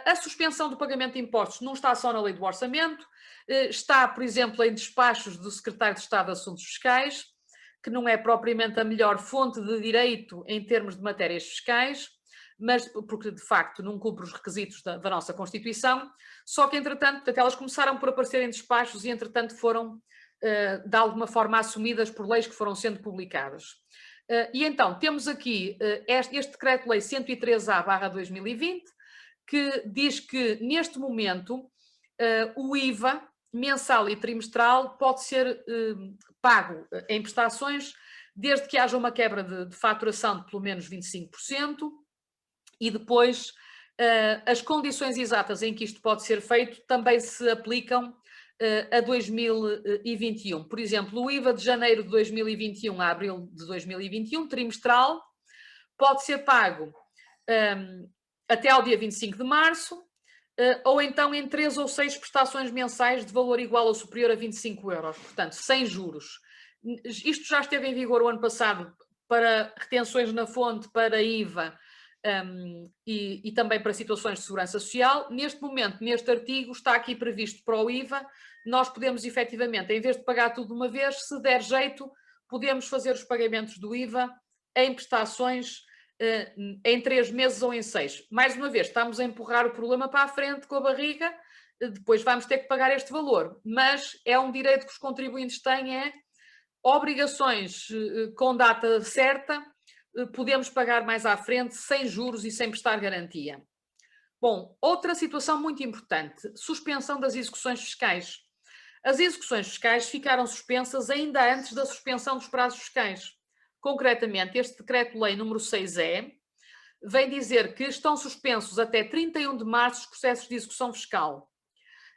a suspensão do pagamento de impostos não está só na lei do orçamento, está, por exemplo, em despachos do Secretário de Estado de Assuntos Fiscais, que não é propriamente a melhor fonte de direito em termos de matérias fiscais, mas porque de facto não cumpre os requisitos da nossa Constituição, só que entretanto, portanto, elas começaram por aparecer em despachos e entretanto foram de alguma forma assumidas por leis que foram sendo publicadas. E então temos aqui este Decreto-Lei 103A/2020, que diz que neste momento o IVA mensal e trimestral pode ser pago em prestações desde que haja uma quebra de faturação de pelo menos 25% e depois as condições exatas em que isto pode ser feito também se aplicam a 2021. Por exemplo, o IVA de janeiro de 2021 a abril de 2021, trimestral, pode ser pago até ao dia 25 de março, ou então em 3 ou 6 prestações mensais de valor igual ou superior a 25 euros, portanto, sem juros. Isto já esteve em vigor o ano passado para retenções na fonte, para IVA e também para situações de segurança social. Neste momento, neste artigo, está aqui previsto para o IVA, nós podemos efetivamente, em vez de pagar tudo de uma vez, se der jeito, podemos fazer os pagamentos do IVA em prestações em 3 meses ou em 6. Mais uma vez, estamos a empurrar o problema para a frente com a barriga, depois vamos ter que pagar este valor, mas é um direito que os contribuintes têm, é obrigações com data certa, podemos pagar mais à frente, sem juros e sem prestar garantia. Bom, outra situação muito importante, suspensão das execuções fiscais. As execuções fiscais ficaram suspensas ainda antes da suspensão dos prazos fiscais. Concretamente, este Decreto-Lei número 6E vem dizer que estão suspensos até 31 de março os processos de execução fiscal.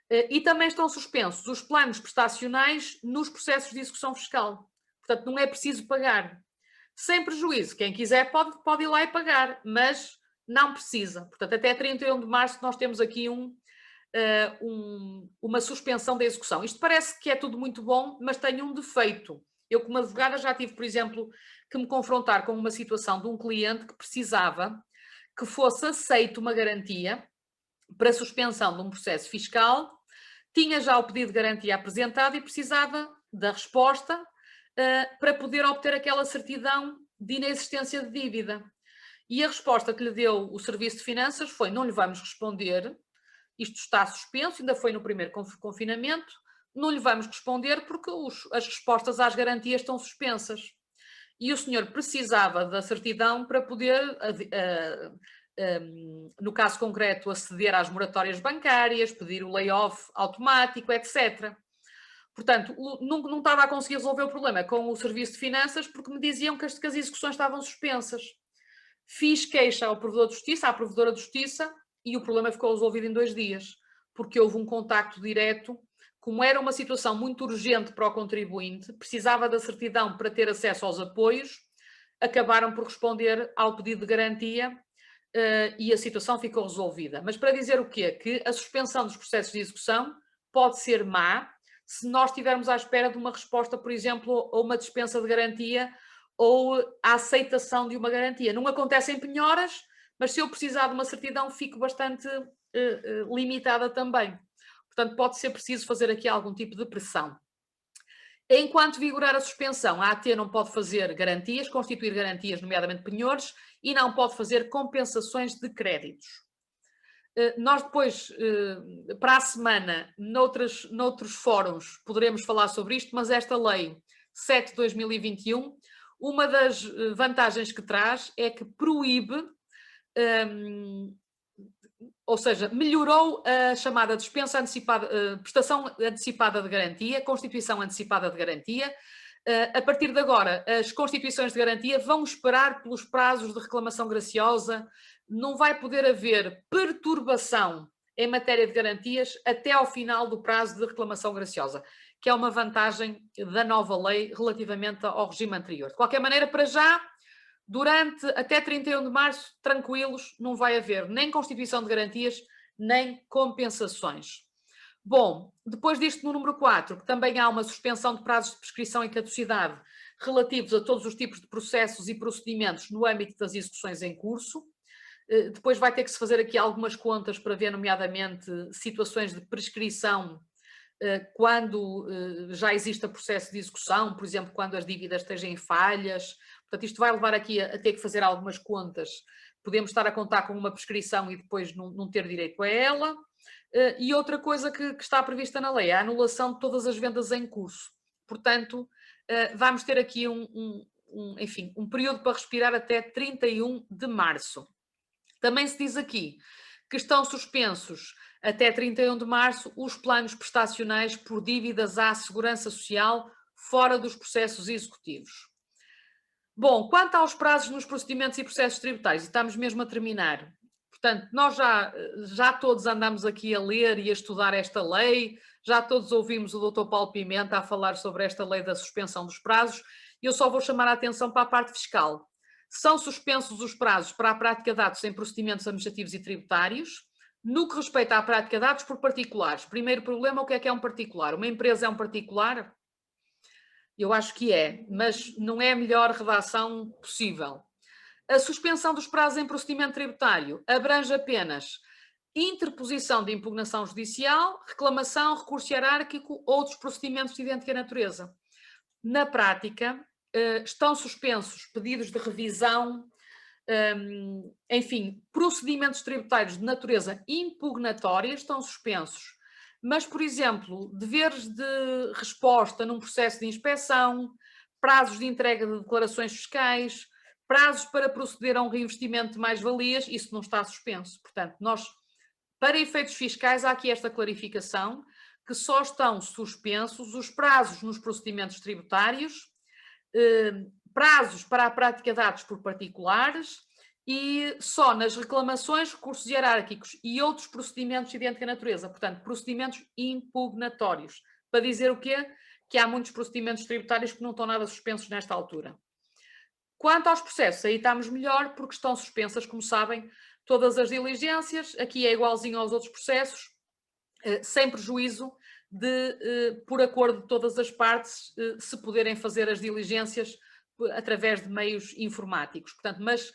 E também estão suspensos os planos prestacionais nos processos de execução fiscal. Portanto, não é preciso pagar. Sem prejuízo, quem quiser pode ir lá e pagar, mas não precisa. Portanto, até 31 de março nós temos aqui uma suspensão da execução. Isto parece que é tudo muito bom, mas tem um defeito. Eu, como advogada, já tive, por exemplo, que me confrontar com uma situação de um cliente que precisava que fosse aceite uma garantia para suspensão de um processo fiscal, tinha já o pedido de garantia apresentado e precisava da resposta para poder obter aquela certidão de inexistência de dívida. E a resposta que lhe deu o Serviço de Finanças foi: não lhe vamos responder, isto está suspenso, ainda foi no primeiro confinamento, não lhe vamos responder porque as respostas às garantias estão suspensas. E o senhor precisava da certidão para poder, no caso concreto, aceder às moratórias bancárias, pedir o layoff automático, etc. Portanto, não estava a conseguir resolver o problema com o Serviço de Finanças porque me diziam que as execuções estavam suspensas. Fiz queixa ao provedor de justiça, à provedora de justiça, e o problema ficou resolvido em 2 dias, porque houve um contacto direto. Como era uma situação muito urgente para o contribuinte, precisava da certidão para ter acesso aos apoios, acabaram por responder ao pedido de garantia e a situação ficou resolvida. Mas para dizer o quê? Que a suspensão dos processos de execução pode ser má se nós estivermos à espera de uma resposta, por exemplo, ou uma dispensa de garantia ou a aceitação de uma garantia. Não acontece em penhoras, mas se eu precisar de uma certidão, fico bastante limitada também. Portanto, pode ser preciso fazer aqui algum tipo de pressão. Enquanto vigorar a suspensão, a AT não pode fazer garantias, constituir garantias, nomeadamente penhores, e não pode fazer compensações de créditos. Nós depois, para a semana, noutros fóruns, poderemos falar sobre isto, mas esta lei 7 de 2021, uma das vantagens que traz é que proíbe, ou seja, melhorou a chamada dispensa antecipada, prestação antecipada de garantia, constituição antecipada de garantia. A partir de agora, as constituições de garantia vão esperar pelos prazos de reclamação graciosa, não vai poder haver perturbação em matéria de garantias até ao final do prazo de reclamação graciosa, que é uma vantagem da nova lei relativamente ao regime anterior. De qualquer maneira, para já, durante até 31 de março, tranquilos, não vai haver nem constituição de garantias, nem compensações. Bom, depois disto no número 4, que também há uma suspensão de prazos de prescrição e caducidade relativos a todos os tipos de processos e procedimentos no âmbito das execuções em curso. Depois vai ter que se fazer aqui algumas contas para ver, nomeadamente, situações de prescrição quando já existe o processo de execução, por exemplo, quando as dívidas estejam em falhas. Portanto, isto vai levar aqui a ter que fazer algumas contas. Podemos estar a contar com uma prescrição e depois não ter direito a ela. E outra coisa que está prevista na lei é a anulação de todas as vendas em curso. Portanto, vamos ter aqui enfim, um período para respirar até 31 de março. Também se diz aqui que estão suspensos até 31 de março os planos prestacionais por dívidas à Segurança Social fora dos processos executivos. Bom, quanto aos prazos nos procedimentos e processos tributários, e estamos mesmo a terminar, portanto, nós já todos andamos aqui a ler e a estudar esta lei, já todos ouvimos o Dr. Paulo Pimenta a falar sobre esta lei da suspensão dos prazos, e eu só vou chamar a atenção para a parte fiscal. São suspensos os prazos para a prática de atos em procedimentos administrativos e tributários, no que respeita à prática de atos por particulares. Primeiro problema, o que é um particular? Uma empresa é um particular? Eu acho que é, mas não é a melhor redação possível. A suspensão dos prazos em procedimento tributário abrange apenas interposição de impugnação judicial, reclamação, recurso hierárquico, outros procedimentos de idêntica natureza. Na prática, estão suspensos pedidos de revisão, enfim, procedimentos tributários de natureza impugnatória estão suspensos. Mas, por exemplo, deveres de resposta num processo de inspeção, prazos de entrega de declarações fiscais, prazos para proceder a um reinvestimento de mais-valias, isso não está suspenso. Portanto, para efeitos fiscais, há aqui esta clarificação, que só estão suspensos os prazos nos procedimentos tributários, prazos para a prática de atos por particulares e só nas reclamações, recursos hierárquicos e outros procedimentos de idêntica natureza, portanto, procedimentos impugnatórios. Para dizer o quê? Que há muitos procedimentos tributários que não estão nada suspensos nesta altura. Quanto aos processos, aí estamos melhor porque estão suspensas, como sabem, todas as diligências, aqui é igualzinho aos outros processos, sem prejuízo de, por acordo de todas as partes, se poderem fazer as diligências através de meios informáticos. Portanto, mas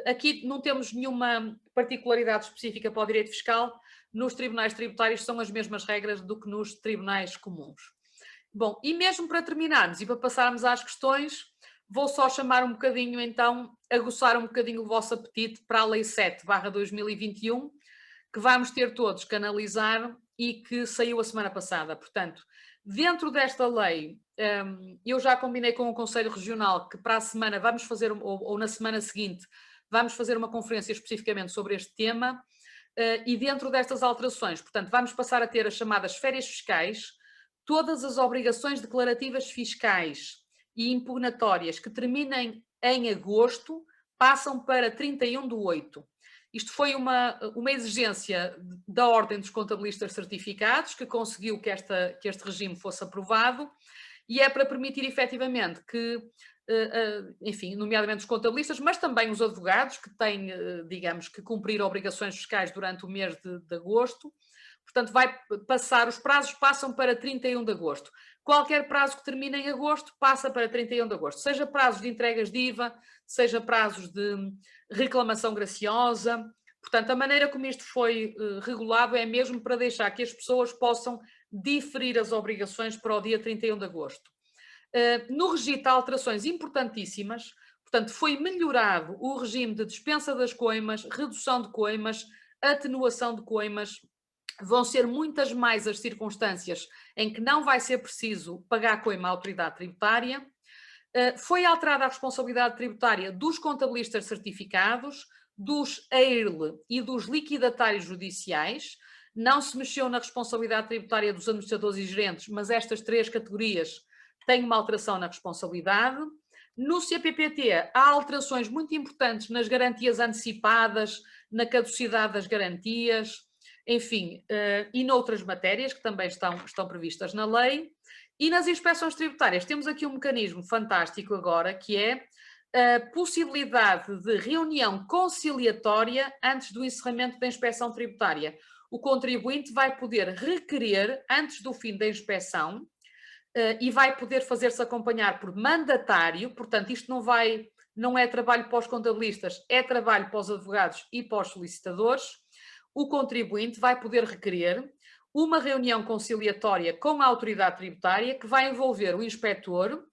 aqui não temos nenhuma particularidade específica para o direito fiscal, nos tribunais tributários são as mesmas regras do que nos tribunais comuns. Bom, e mesmo para terminarmos e para passarmos às questões, vou só chamar um bocadinho então, aguçar um bocadinho o vosso apetite para a Lei 7/2021, que vamos ter todos que analisar e que saiu a semana passada. Portanto, dentro desta lei, eu já combinei com o Conselho Regional que para a semana vamos fazer, ou na semana seguinte, vamos fazer uma conferência especificamente sobre este tema, e dentro destas alterações, portanto, vamos passar a ter as chamadas férias fiscais, todas as obrigações declarativas fiscais e impugnatórias que terminem em agosto passam para 31/8. Isto foi uma exigência da Ordem dos Contabilistas Certificados, que conseguiu que este regime fosse aprovado, e é para permitir efetivamente que, enfim, nomeadamente os contabilistas, mas também os advogados que têm, digamos, que cumprir obrigações fiscais durante o mês de agosto. Portanto, os prazos passam para 31 de agosto. Qualquer prazo que termine em agosto passa para 31 de agosto, seja prazos de entregas de IVA, seja prazos de reclamação graciosa. Portanto, a maneira como isto foi regulado é mesmo para deixar que as pessoas possam diferir as obrigações para o dia 31 de agosto. No registro há alterações importantíssimas, portanto foi melhorado o regime de dispensa das coimas, redução de coimas, atenuação de coimas. Vão ser muitas mais as circunstâncias em que não vai ser preciso pagar coima à autoridade tributária. Foi alterada a responsabilidade tributária dos contabilistas certificados, dos EIRL e dos liquidatários judiciais. Não se mexeu na responsabilidade tributária dos administradores e gerentes, mas estas 3 categorias têm uma alteração na responsabilidade. No CPPT há alterações muito importantes nas garantias antecipadas, na caducidade das garantias, enfim, e noutras matérias que também estão previstas na lei. E nas inspeções tributárias temos aqui um mecanismo fantástico agora, que é a possibilidade de reunião conciliatória antes do encerramento da inspeção tributária. O contribuinte vai poder requerer, antes do fim da inspeção, e vai poder fazer-se acompanhar por mandatário, portanto isto não é trabalho para os contabilistas, é trabalho para os advogados e para os solicitadores. O contribuinte vai poder requerer uma reunião conciliatória com a autoridade tributária que vai envolver o inspetor,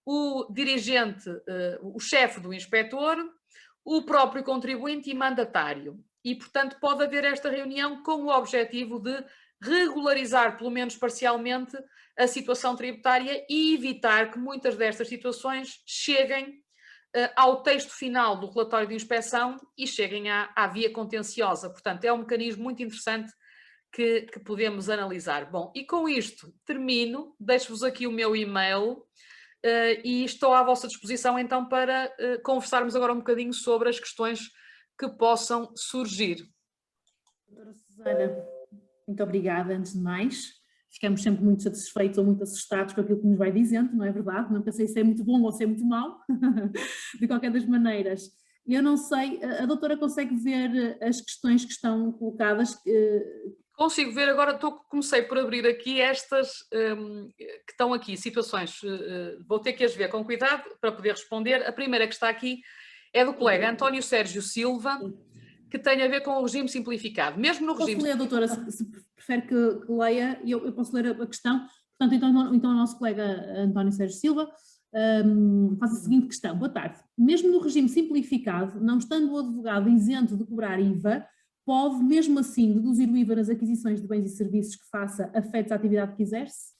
o dirigente, o chefe do inspetor, o próprio contribuinte e mandatário. E, portanto, pode haver esta reunião com o objetivo de regularizar, pelo menos parcialmente, a situação tributária e evitar que muitas destas situações cheguem ao texto final do relatório de inspeção e cheguem à via contenciosa. Portanto, é um mecanismo muito interessante que podemos analisar. Bom, e com isto termino, deixo-vos aqui o meu e-mail e estou à vossa disposição então para conversarmos agora um bocadinho sobre as questões que possam surgir. Doutora Susana, muito obrigada antes de mais. Ficamos sempre muito satisfeitos ou muito assustados com aquilo que nos vai dizendo, não é verdade? Nunca sei se é muito bom ou se é muito mau, de qualquer das maneiras. Eu não sei, a doutora consegue ver as questões que estão colocadas? Consigo ver agora, comecei por abrir aqui estas que estão aqui, situações, vou ter que as ver com cuidado para poder responder. A primeira que está aqui é do colega António Sérgio Silva, que tem a ver com o regime simplificado. Mesmo no regime... Posso ler, doutora, se prefere que leia, eu posso ler a questão. Portanto, então o nosso colega António Sérgio Silva faz a seguinte questão. Boa tarde. Mesmo no regime simplificado, não estando o advogado isento de cobrar IVA, pode mesmo assim deduzir o IVA nas aquisições de bens e serviços que faça afetos à atividade que exerce?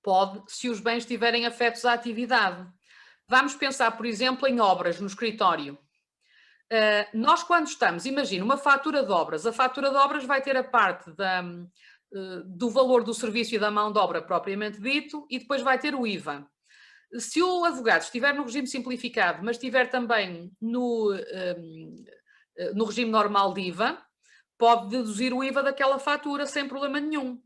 Pode, se os bens tiverem afetos à atividade. Vamos pensar, por exemplo, em obras no escritório. Nós quando estamos, imagina, uma fatura de obras, a fatura de obras vai ter a parte do valor do serviço e da mão de obra propriamente dito e depois vai ter o IVA. Se o advogado estiver no regime simplificado, mas estiver também no regime normal de IVA, pode deduzir o IVA daquela fatura sem problema nenhum.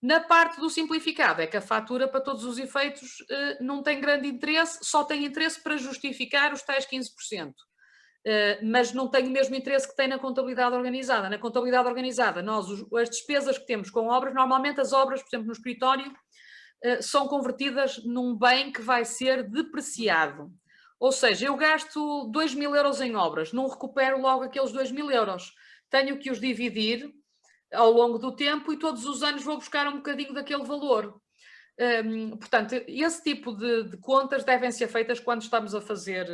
Na parte do simplificado é que a fatura, para todos os efeitos, não tem grande interesse, só tem interesse para justificar os tais 15%. Mas não tem o mesmo interesse que tem na contabilidade organizada. Na contabilidade organizada, as despesas que temos com obras, normalmente as obras, por exemplo, no escritório, são convertidas num bem que vai ser depreciado. Ou seja, eu gasto 2.000 euros em obras, não recupero logo aqueles 2.000 euros. Tenho que os dividir ao longo do tempo e todos os anos vou buscar um bocadinho daquele valor. Portanto, esse tipo de contas devem ser feitas quando estamos a fazer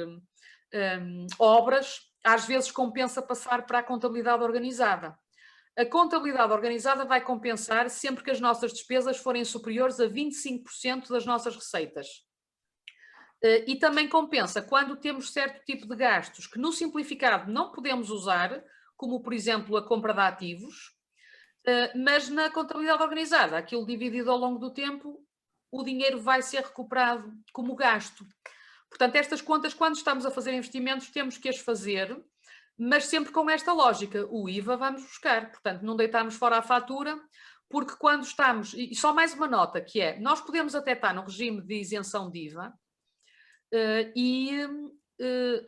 obras. Às vezes compensa passar para a contabilidade organizada. A contabilidade organizada vai compensar sempre que as nossas despesas forem superiores a 25% das nossas receitas. E também compensa quando temos certo tipo de gastos que no simplificado não podemos usar, como por exemplo a compra de ativos, mas na contabilidade organizada, aquilo dividido ao longo do tempo, o dinheiro vai ser recuperado como gasto. Portanto, estas contas, quando estamos a fazer investimentos, temos que as fazer, mas sempre com esta lógica, o IVA vamos buscar, portanto, não deitarmos fora a fatura, porque quando estamos, e só mais uma nota, que é, nós podemos até estar no regime de isenção de IVA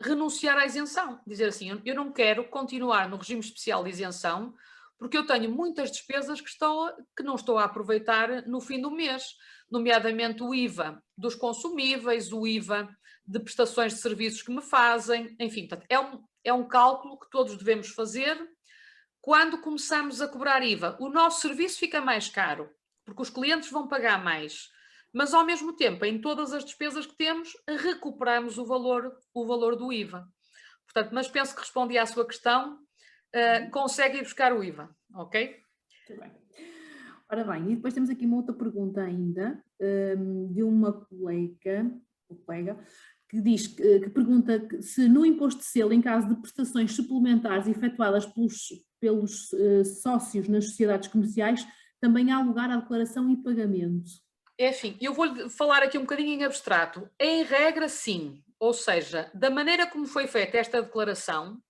renunciar à isenção, dizer assim, eu não quero continuar no regime especial de isenção, porque eu tenho muitas despesas que não estou a aproveitar no fim do mês, nomeadamente o IVA dos consumíveis, o IVA de prestações de serviços que me fazem, enfim, portanto, é um cálculo que todos devemos fazer. Quando começamos a cobrar IVA, o nosso serviço fica mais caro, porque os clientes vão pagar mais. mas ao mesmo tempo, em todas as despesas que temos, recuperamos o valor do IVA. Portanto, mas penso que respondi à sua questão, consegue ir buscar o IVA, ok? Muito bem. Ora bem, e depois temos aqui uma outra pergunta ainda, de uma colega que diz, que pergunta se no imposto de selo, em caso de prestações suplementares efetuadas pelos sócios nas sociedades comerciais, também há lugar à declaração e pagamento. É assim, eu vou-lhe falar aqui um bocadinho em abstrato. Em regra, sim. Ou seja, da maneira como foi feita esta declaração,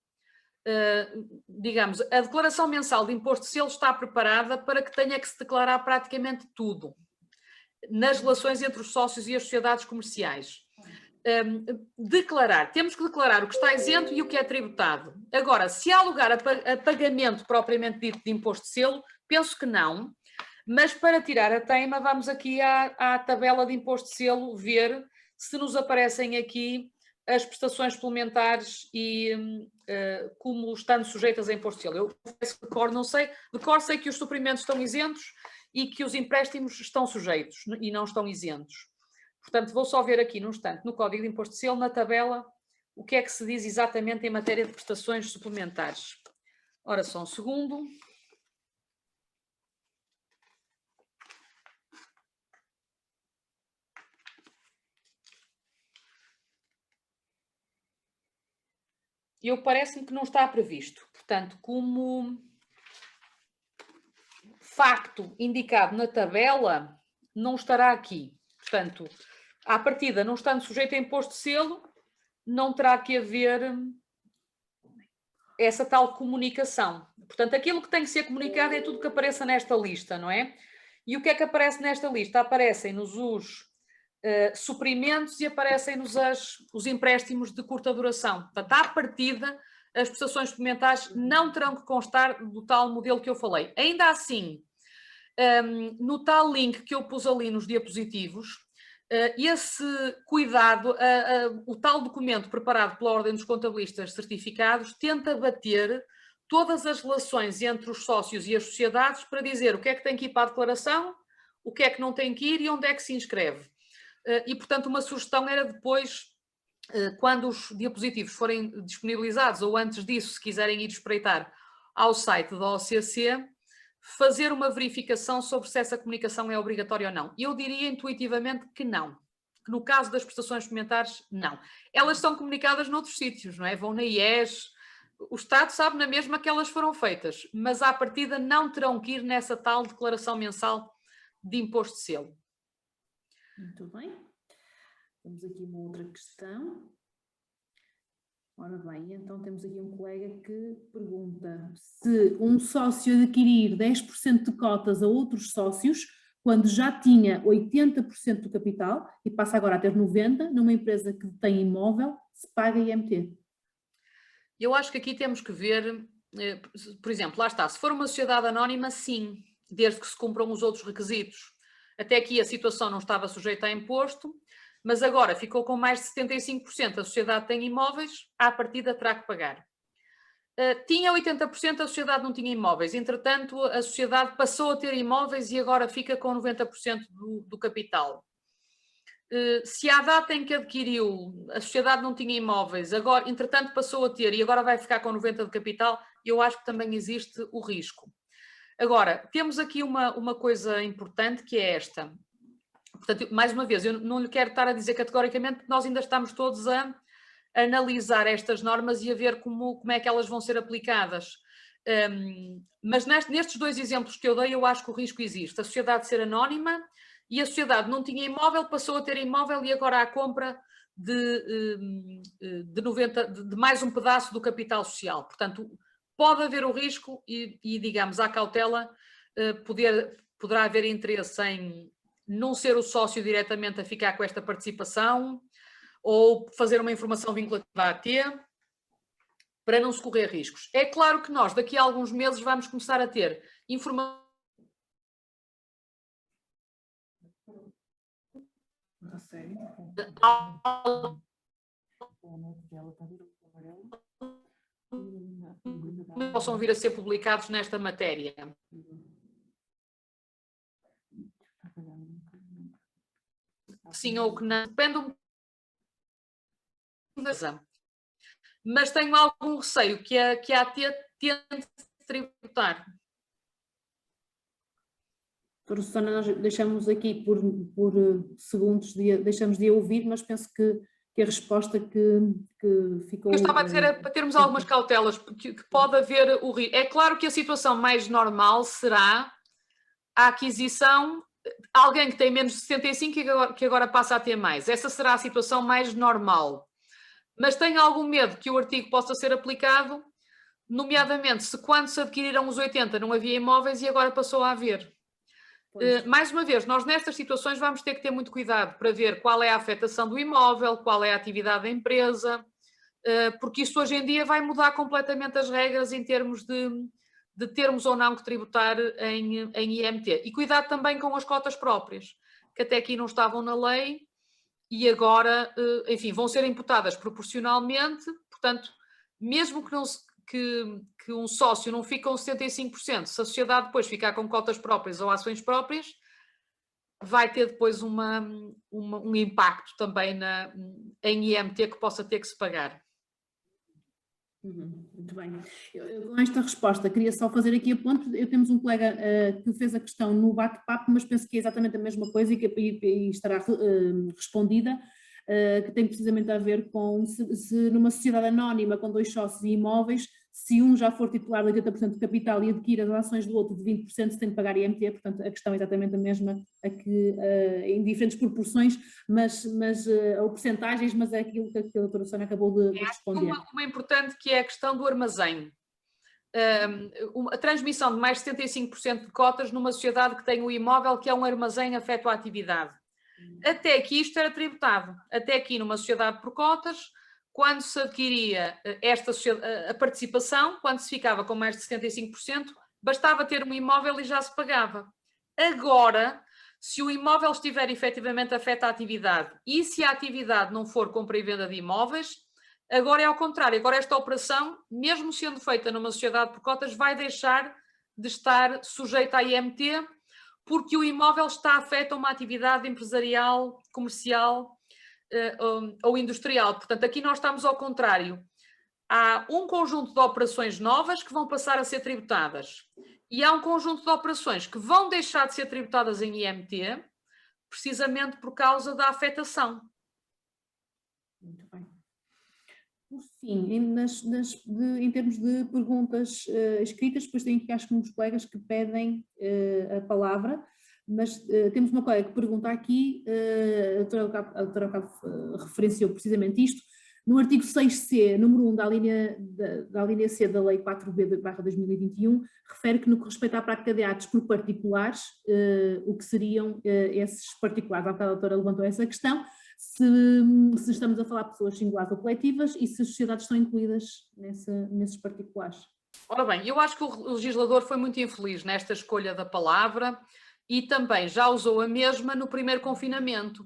digamos, a declaração mensal de imposto de selo está preparada para que tenha que se declarar praticamente tudo nas relações entre os sócios e as sociedades comerciais. Temos que declarar o que está isento e o que é tributado. Agora, se há lugar a pagamento propriamente dito de imposto de selo, penso que não, mas para tirar a teima, vamos aqui à tabela de imposto de selo ver se nos aparecem aqui as prestações suplementares e como estando sujeitas a imposto de selo. Eu confesso que decoro sei que os suprimentos estão isentos e que os empréstimos estão sujeitos e não estão isentos. Portanto, vou só ver aqui num instante, no Código de Imposto de Selo, na tabela, o que é que se diz exatamente em matéria de prestações suplementares. Ora, só um segundo. Parece-me que não está previsto. Portanto, como facto indicado na tabela, não estará aqui. Portanto, à partida, não estando sujeito a imposto de selo, não terá que haver essa tal comunicação. Portanto, aquilo que tem que ser comunicado é tudo que apareça nesta lista, não é? E o que é que aparece nesta lista? Aparecem-nos os suprimentos e aparecem-nos os empréstimos de curta duração. Portanto, à partida, as prestações suplementares não terão que constar do tal modelo que eu falei. Ainda assim, no tal link que eu pus ali nos diapositivos, esse cuidado, o tal documento preparado pela Ordem dos Contabilistas Certificados tenta bater todas as relações entre os sócios e as sociedades para dizer o que é que tem que ir para a declaração, o que é que não tem que ir e onde é que se inscreve. E, portanto, uma sugestão era depois, quando os diapositivos forem disponibilizados, ou antes disso, se quiserem ir espreitar ao site da OCC, fazer uma verificação sobre se essa comunicação é obrigatória ou não. Eu diria intuitivamente que não. Que no caso das prestações suplementares, não. Elas são comunicadas noutros sítios, não é? Vão na IES, o Estado sabe na mesma que elas foram feitas, mas à partida não terão que ir nessa tal declaração mensal de imposto de selo. Muito bem. Temos aqui uma outra questão. Ora bem, então temos aqui um colega que pergunta se um sócio adquirir 10% de cotas a outros sócios, quando já tinha 80% do capital e passa agora a ter 90%, numa empresa que tem imóvel, se paga IMT. Eu acho que aqui temos que ver, por exemplo, lá está, se for uma sociedade anónima, sim, desde que se cumpram os outros requisitos. Até aqui a situação não estava sujeita a imposto, mas agora ficou com mais de 75%, a sociedade tem imóveis, à partida terá que pagar. Tinha 80%, a sociedade não tinha imóveis, entretanto a sociedade passou a ter imóveis e agora fica com 90% do capital. Se à data em que adquiriu, a sociedade não tinha imóveis, agora, entretanto passou a ter e agora vai ficar com 90% de capital, eu acho que também existe o risco. Agora, temos aqui uma coisa importante que é esta. Portanto, mais uma vez, eu não lhe quero estar a dizer categoricamente que nós ainda estamos todos a analisar estas normas e a ver como é que elas vão ser aplicadas. Mas nestes dois exemplos que eu dei, eu acho que o risco existe. A sociedade ser anónima e a sociedade não tinha imóvel, passou a ter imóvel e agora há compra de mais um pedaço do capital social. Portanto, pode haver o risco e digamos, à cautela, poderá haver interesse em não ser o sócio diretamente a ficar com esta participação ou fazer uma informação vinculativa à AT para não se correr riscos. É claro que nós, daqui a alguns meses, vamos começar a ter informação. Possam vir a ser publicados nesta matéria. que sim ou que não, depende um bocadinho, mas tenho algum receio que a AT tente tributar. Doutora Susana, nós deixamos aqui por segundos, deixamos de ouvir, mas penso que a resposta que ficou... O que eu estava a dizer é para termos algumas cautelas, que pode haver o risco. É claro que a situação mais normal será a aquisição, alguém que tem menos de 65 e que agora passa a ter mais. Essa será a situação mais normal. Mas tenho algum medo que o artigo possa ser aplicado, nomeadamente se quando se adquiriram os 80 não havia imóveis e agora passou a haver. Mais uma vez, nós nestas situações vamos ter que ter muito cuidado para ver qual é a afetação do imóvel, qual é a atividade da empresa, porque isso hoje em dia vai mudar completamente as regras em termos de termos ou não que tributar em IMT. E cuidado também com as cotas próprias, que até aqui não estavam na lei e agora, enfim, vão ser imputadas proporcionalmente, portanto, mesmo que não se que um sócio não fica com 75%, se a sociedade depois ficar com cotas próprias ou ações próprias, vai ter depois um impacto também em IMT que possa ter que se pagar. Muito bem. Com esta resposta, queria só fazer aqui a ponto, temos um colega que fez a questão no bate-papo, mas penso que é exatamente a mesma coisa e estará respondida, que tem precisamente a ver com se numa sociedade anónima com 2 sócios e imóveis, se um já for titular de 80% de capital e adquire as ações do outro de 20%, se tem que pagar IMT, portanto a questão é exatamente a mesma, aqui, em diferentes proporções, mas ou percentagens, mas é aquilo que a doutora Susana acabou de responder. Uma importante que é a questão do armazém. A transmissão de mais de 75% de cotas numa sociedade que tem o imóvel que é um armazém afeto à atividade. Até aqui isto era tributado. Até aqui numa sociedade por cotas, quando se adquiria a participação, quando se ficava com mais de 75%, bastava ter um imóvel e já se pagava. Agora, se o imóvel estiver efetivamente afeto à atividade e se a atividade não for compra e venda de imóveis, agora é ao contrário. Agora esta operação, mesmo sendo feita numa sociedade por cotas, vai deixar de estar sujeita à IMT, porque o imóvel está afeto a uma atividade empresarial, comercial ou industrial. Portanto, aqui nós estamos ao contrário. Há um conjunto de operações novas que vão passar a ser tributadas e há um conjunto de operações que vão deixar de ser tributadas em IMT, precisamente por causa da afetação. Muito bem. Por fim, em termos de perguntas escritas, depois tem aqui acho que uns colegas que pedem a palavra, mas temos uma colega que pergunta aqui, a doutora Cabo referenciou precisamente isto, no artigo 6C, número 1 da linha C da Lei 4B/2021, refere que no que respeita à prática de atos por particulares, o que seriam esses particulares. A doutora levantou essa questão, se estamos a falar de pessoas singulares ou coletivas e se as sociedades estão incluídas nesses particulares. Ora bem, eu acho que o legislador foi muito infeliz nesta escolha da palavra e também já usou a mesma no primeiro confinamento.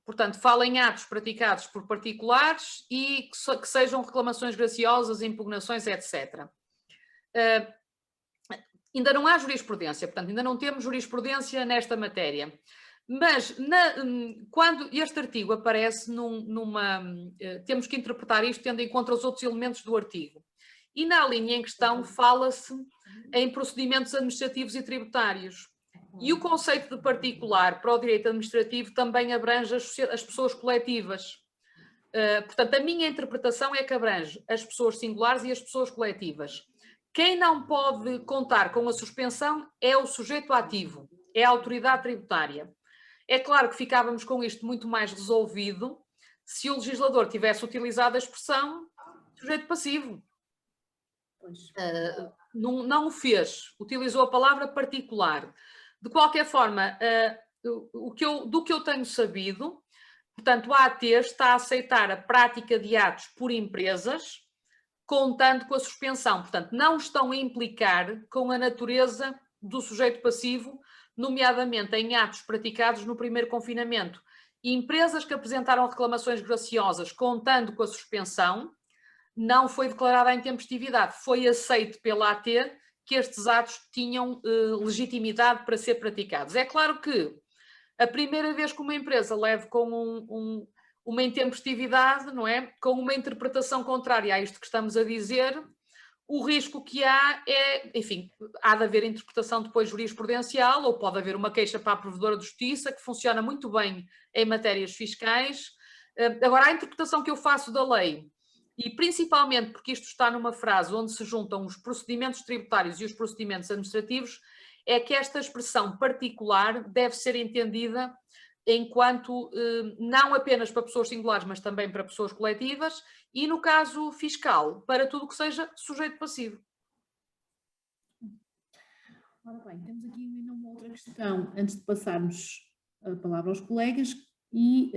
Portanto, fala em atos praticados por particulares e que sejam reclamações graciosas, impugnações, etc. Ainda não há jurisprudência, portanto, ainda não temos jurisprudência nesta matéria. Mas quando este artigo aparece temos que interpretar isto tendo em conta os outros elementos do artigo. E na linha em questão fala-se em procedimentos administrativos e tributários. E o conceito de particular para o direito administrativo também abrange as pessoas coletivas. Portanto, a minha interpretação é que abrange as pessoas singulares e as pessoas coletivas. Quem não pode contar com a suspensão é o sujeito ativo, é a autoridade tributária. É claro que ficávamos com isto muito mais resolvido se o legislador tivesse utilizado a expressão sujeito passivo. Não o fez, utilizou a palavra particular. De qualquer forma, do que eu tenho sabido, portanto, a AT está a aceitar a prática de atos por empresas, contando com a suspensão. Portanto, não estão a implicar com a natureza do sujeito passivo, nomeadamente em atos praticados no primeiro confinamento. E empresas que apresentaram reclamações graciosas contando com a suspensão, não foi declarada a intempestividade, foi aceito pela AT que estes atos tinham legitimidade para ser praticados. É claro que A primeira vez que uma empresa leva com uma intempestividade, não é? Com uma interpretação contrária a isto que estamos a dizer, o risco que há é, enfim, há de haver interpretação depois jurisprudencial, ou pode haver uma queixa para a Provedora de Justiça, que funciona muito bem em matérias fiscais. Agora, a interpretação que eu faço da lei, e principalmente porque isto está numa frase onde se juntam os procedimentos tributários e os procedimentos administrativos, é que esta expressão particular deve ser entendida enquanto não apenas para pessoas singulares, mas também para pessoas coletivas, e no caso fiscal, para tudo o que seja sujeito passivo. Ora bem, temos aqui ainda uma outra questão, antes de passarmos a palavra aos colegas, e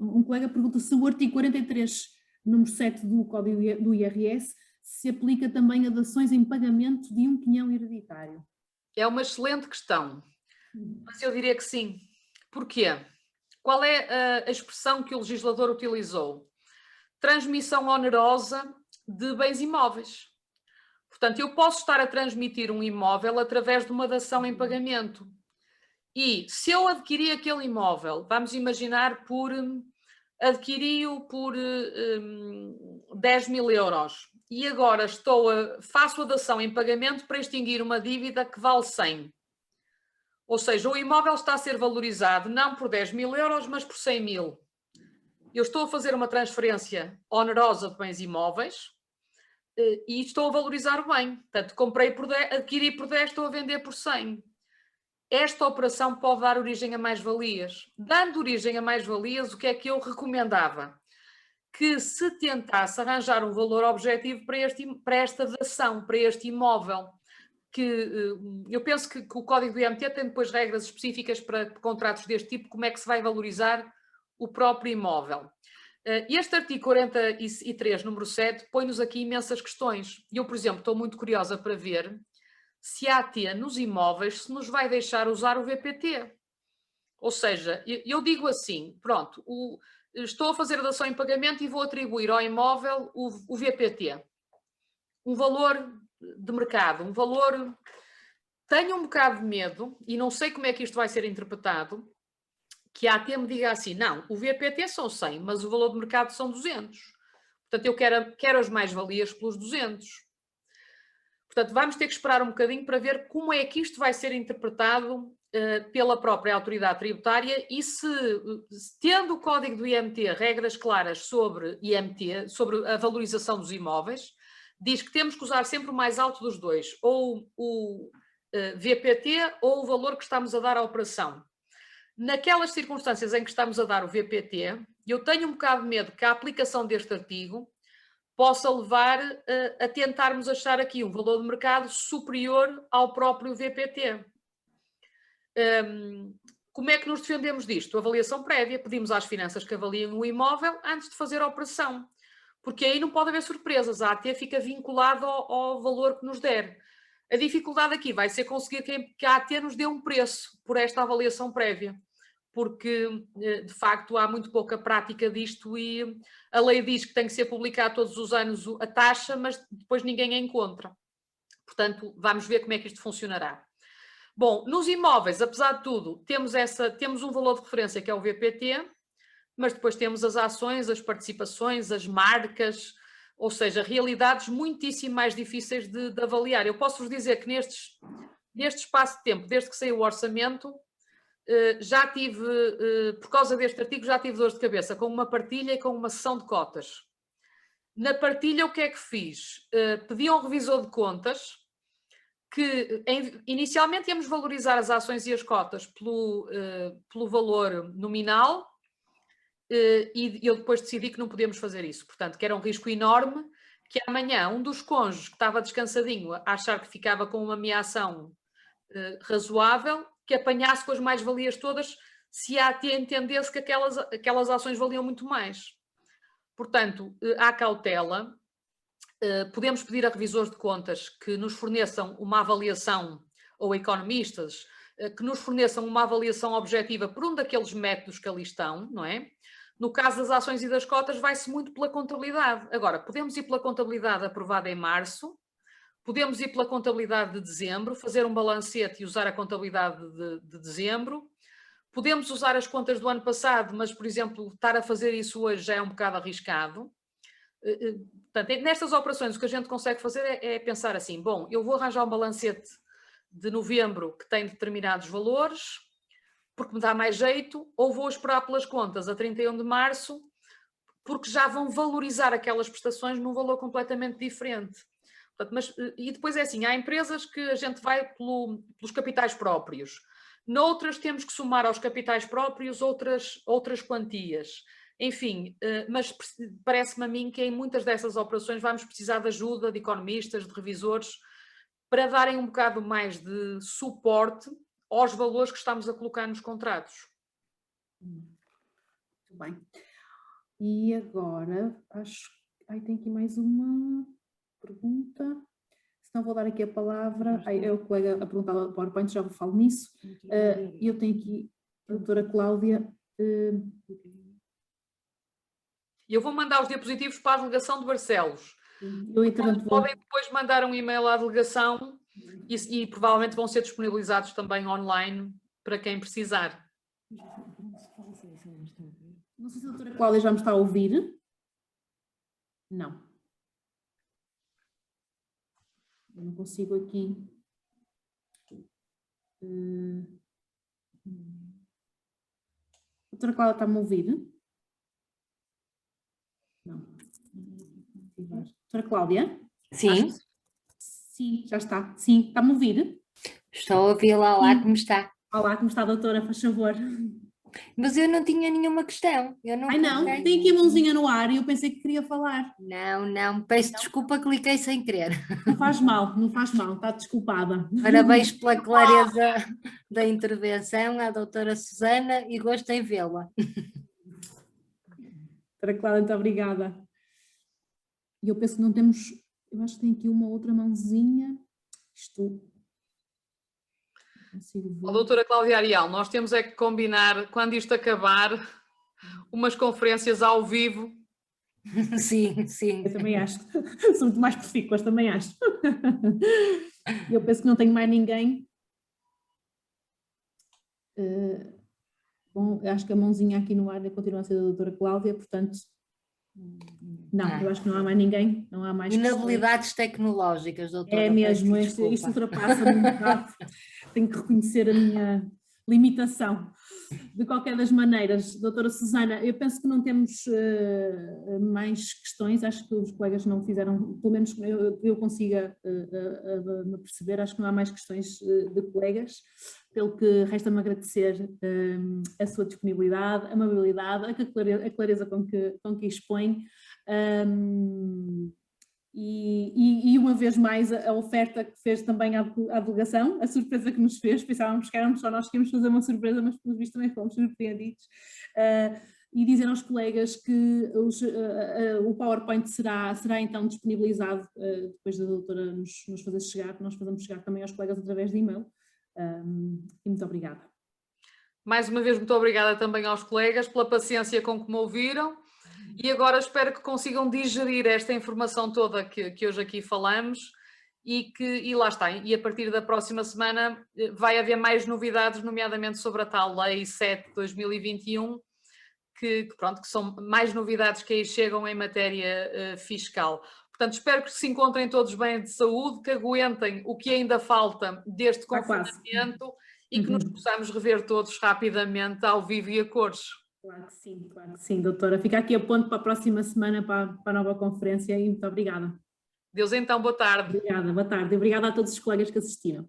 um colega pergunta se o artigo 43, número 7 do Código do IRS, se aplica também a dações em pagamento de um quinhão hereditário. É uma excelente questão, mas eu diria que sim. Porquê? Qual é a expressão que o legislador utilizou? Transmissão onerosa de bens imóveis. Portanto, eu posso estar a transmitir um imóvel através de uma dação em pagamento. E se eu adquiri aquele imóvel, vamos imaginar adquiri-o por 10 mil euros e agora faço a dação em pagamento para extinguir uma dívida que vale 100. Ou seja, o imóvel está a ser valorizado não por 10 mil euros, mas por 100 mil. Eu estou a fazer uma transferência onerosa de bens imóveis e estou a valorizar o bem. Portanto, adquiri por 10, estou a vender por 100. Esta operação pode dar origem a mais-valias. Dando origem a mais-valias, o que é que eu recomendava? Que se tentasse arranjar um valor objetivo para esta dação, para este imóvel. Eu penso que o Código do IMT tem depois regras específicas para contratos deste tipo, como é que se vai valorizar o próprio imóvel. Este artigo 43, número 7, põe-nos aqui imensas questões. Eu, por exemplo, estou muito curiosa para ver se a AT nos imóveis se nos vai deixar usar o VPT. Ou seja, eu digo assim, pronto, estou a fazer a dação em pagamento e vou atribuir ao imóvel o VPT. Um valor de mercado, um valor... Tenho um bocado de medo, e não sei como é que isto vai ser interpretado, que a AT me diga assim, não, o VPT são 100, mas o valor de mercado são 200. Portanto, eu quero as mais-valias pelos 200. Portanto, vamos ter que esperar um bocadinho para ver como é que isto vai ser interpretado pela própria autoridade tributária e se, tendo o Código do IMT regras claras sobre IMT, sobre a valorização dos imóveis, diz que temos que usar sempre o mais alto dos dois, ou o VPT ou o valor que estamos a dar à operação. Naquelas circunstâncias em que estamos a dar o VPT, eu tenho um bocado de medo que a aplicação deste artigo possa levar a tentarmos achar aqui um valor de mercado superior ao próprio VPT. Como é que nos defendemos disto? Avaliação prévia, pedimos às finanças que avaliem o imóvel antes de fazer a operação, porque aí não pode haver surpresas, a AT fica vinculada ao valor que nos der. A dificuldade aqui vai ser conseguir que a AT nos dê um preço por esta avaliação prévia, porque de facto há muito pouca prática disto e a lei diz que tem que ser publicada todos os anos a taxa, mas depois ninguém a encontra. Portanto, vamos ver como é que isto funcionará. Bom, nos imóveis, apesar de tudo, temos um valor de referência que é o VPT, mas depois temos as ações, as participações, as marcas, ou seja, realidades muitíssimo mais difíceis de avaliar. Eu posso-vos dizer que neste espaço de tempo, desde que saiu o orçamento, já tive, por causa deste artigo, já tive dores de cabeça com uma partilha e com uma sessão de cotas. Na partilha, o que é que fiz? Pedi a um revisor de contas que, inicialmente, íamos valorizar as ações e as cotas pelo valor nominal e eu depois decidi que não podíamos fazer isso. Portanto, que era um risco enorme que amanhã um dos cônjuges que estava descansadinho a achar que ficava com uma meação razoável, que apanhasse com as mais-valias todas se a AT entendesse que aquelas ações valiam muito mais. Portanto, há cautela, podemos pedir a revisores de contas que nos forneçam uma avaliação, ou economistas, que nos forneçam uma avaliação objetiva por um daqueles métodos que ali estão, não é? No caso das ações e das cotas, vai-se muito pela contabilidade. Agora, podemos ir pela contabilidade aprovada em março, podemos ir pela contabilidade de dezembro, fazer um balancete e usar a contabilidade de dezembro. Podemos usar as contas do ano passado, mas, por exemplo, estar a fazer isso hoje já é um bocado arriscado. Portanto, nestas operações o que a gente consegue fazer é pensar assim, bom, eu vou arranjar um balancete de novembro que tem determinados valores, porque me dá mais jeito, ou vou esperar pelas contas a 31 de março, porque já vão valorizar aquelas prestações num valor completamente diferente. Portanto, e depois é assim, há empresas que a gente vai pelos capitais próprios. Noutras temos que somar aos capitais próprios outras quantias. Enfim, mas parece-me a mim que em muitas dessas operações vamos precisar de ajuda de economistas, de revisores, para darem um bocado mais de suporte aos valores que estamos a colocar nos contratos. Muito bem. E agora, acho que tem aqui mais uma pergunta. Não vou dar aqui a palavra, é o colega a perguntar ao PowerPoint, já falo nisso. E eu tenho aqui a doutora Cláudia. Eu vou mandar os diapositivos para a delegação de Barcelos. Entretanto, podem depois mandar um e-mail à delegação e provavelmente vão ser disponibilizados também online para quem precisar. Não sei se a doutora Cláudia já me está a ouvir. Não. Eu não consigo aqui. Doutora Cláudia, está-me a ouvir? Não. Doutora Cláudia? Sim. Sim, já está. Sim, está-me a ouvir? Estou a ouvi-la. Olá, como está? Olá, como está, doutora? Faz favor. Mas eu não tinha nenhuma questão. Eu não não? Tem aqui a mãozinha no ar e eu pensei que queria falar. Não. Peço desculpa, cliquei sem querer. Não faz mal, está desculpada. Parabéns pela clareza da intervenção à doutora Susana e gosto em vê-la. Doutora Cláudia, muito obrigada. E eu penso que não temos... Eu acho que tem aqui uma outra mãozinha. Doutora Cláudia Arial, nós temos é que combinar, quando isto acabar, umas conferências ao vivo. Sim. Eu também acho. Sou muito mais profícuas, também acho. Eu penso que não tenho mais ninguém. Bom, acho que a mãozinha aqui no ar continua a ser da doutora Cláudia, portanto... Não, eu acho que não há mais ninguém, não há mais inabilidades tecnológicas, doutora. É mesmo, isto ultrapassa-me um bocado, tenho que reconhecer a minha limitação. De qualquer das maneiras, doutora Susana, eu penso que não temos mais questões, acho que os colegas não fizeram, pelo menos eu consiga me perceber, acho que não há mais questões de colegas, pelo que resta-me agradecer a sua disponibilidade, a amabilidade, a clareza com que expõe, e uma vez mais a oferta que fez também à delegação, a surpresa que nos fez, pensávamos que éramos só nós que íamos fazer uma surpresa, mas pelo visto também fomos surpreendidos, e dizer aos colegas que o PowerPoint será então disponibilizado depois da doutora nos fazer chegar, nós fazemos chegar também aos colegas através de e-mail, e muito obrigada. Mais uma vez, muito obrigada também aos colegas pela paciência com que me ouviram. E agora espero que consigam digerir esta informação toda que hoje aqui falamos e lá está. E a partir da próxima semana vai haver mais novidades, nomeadamente sobre a tal Lei 7 de 2021, que são mais novidades que aí chegam em matéria fiscal. Portanto, espero que se encontrem todos bem de saúde, que aguentem o que ainda falta deste confinamento e que nos possamos rever todos rapidamente ao vivo e a cores. Claro que sim, doutora. Fica aqui a ponto para a próxima semana para a nova conferência e muito obrigada. Deus então, boa tarde. Obrigada, boa tarde. Obrigada a todos os colegas que assistiram.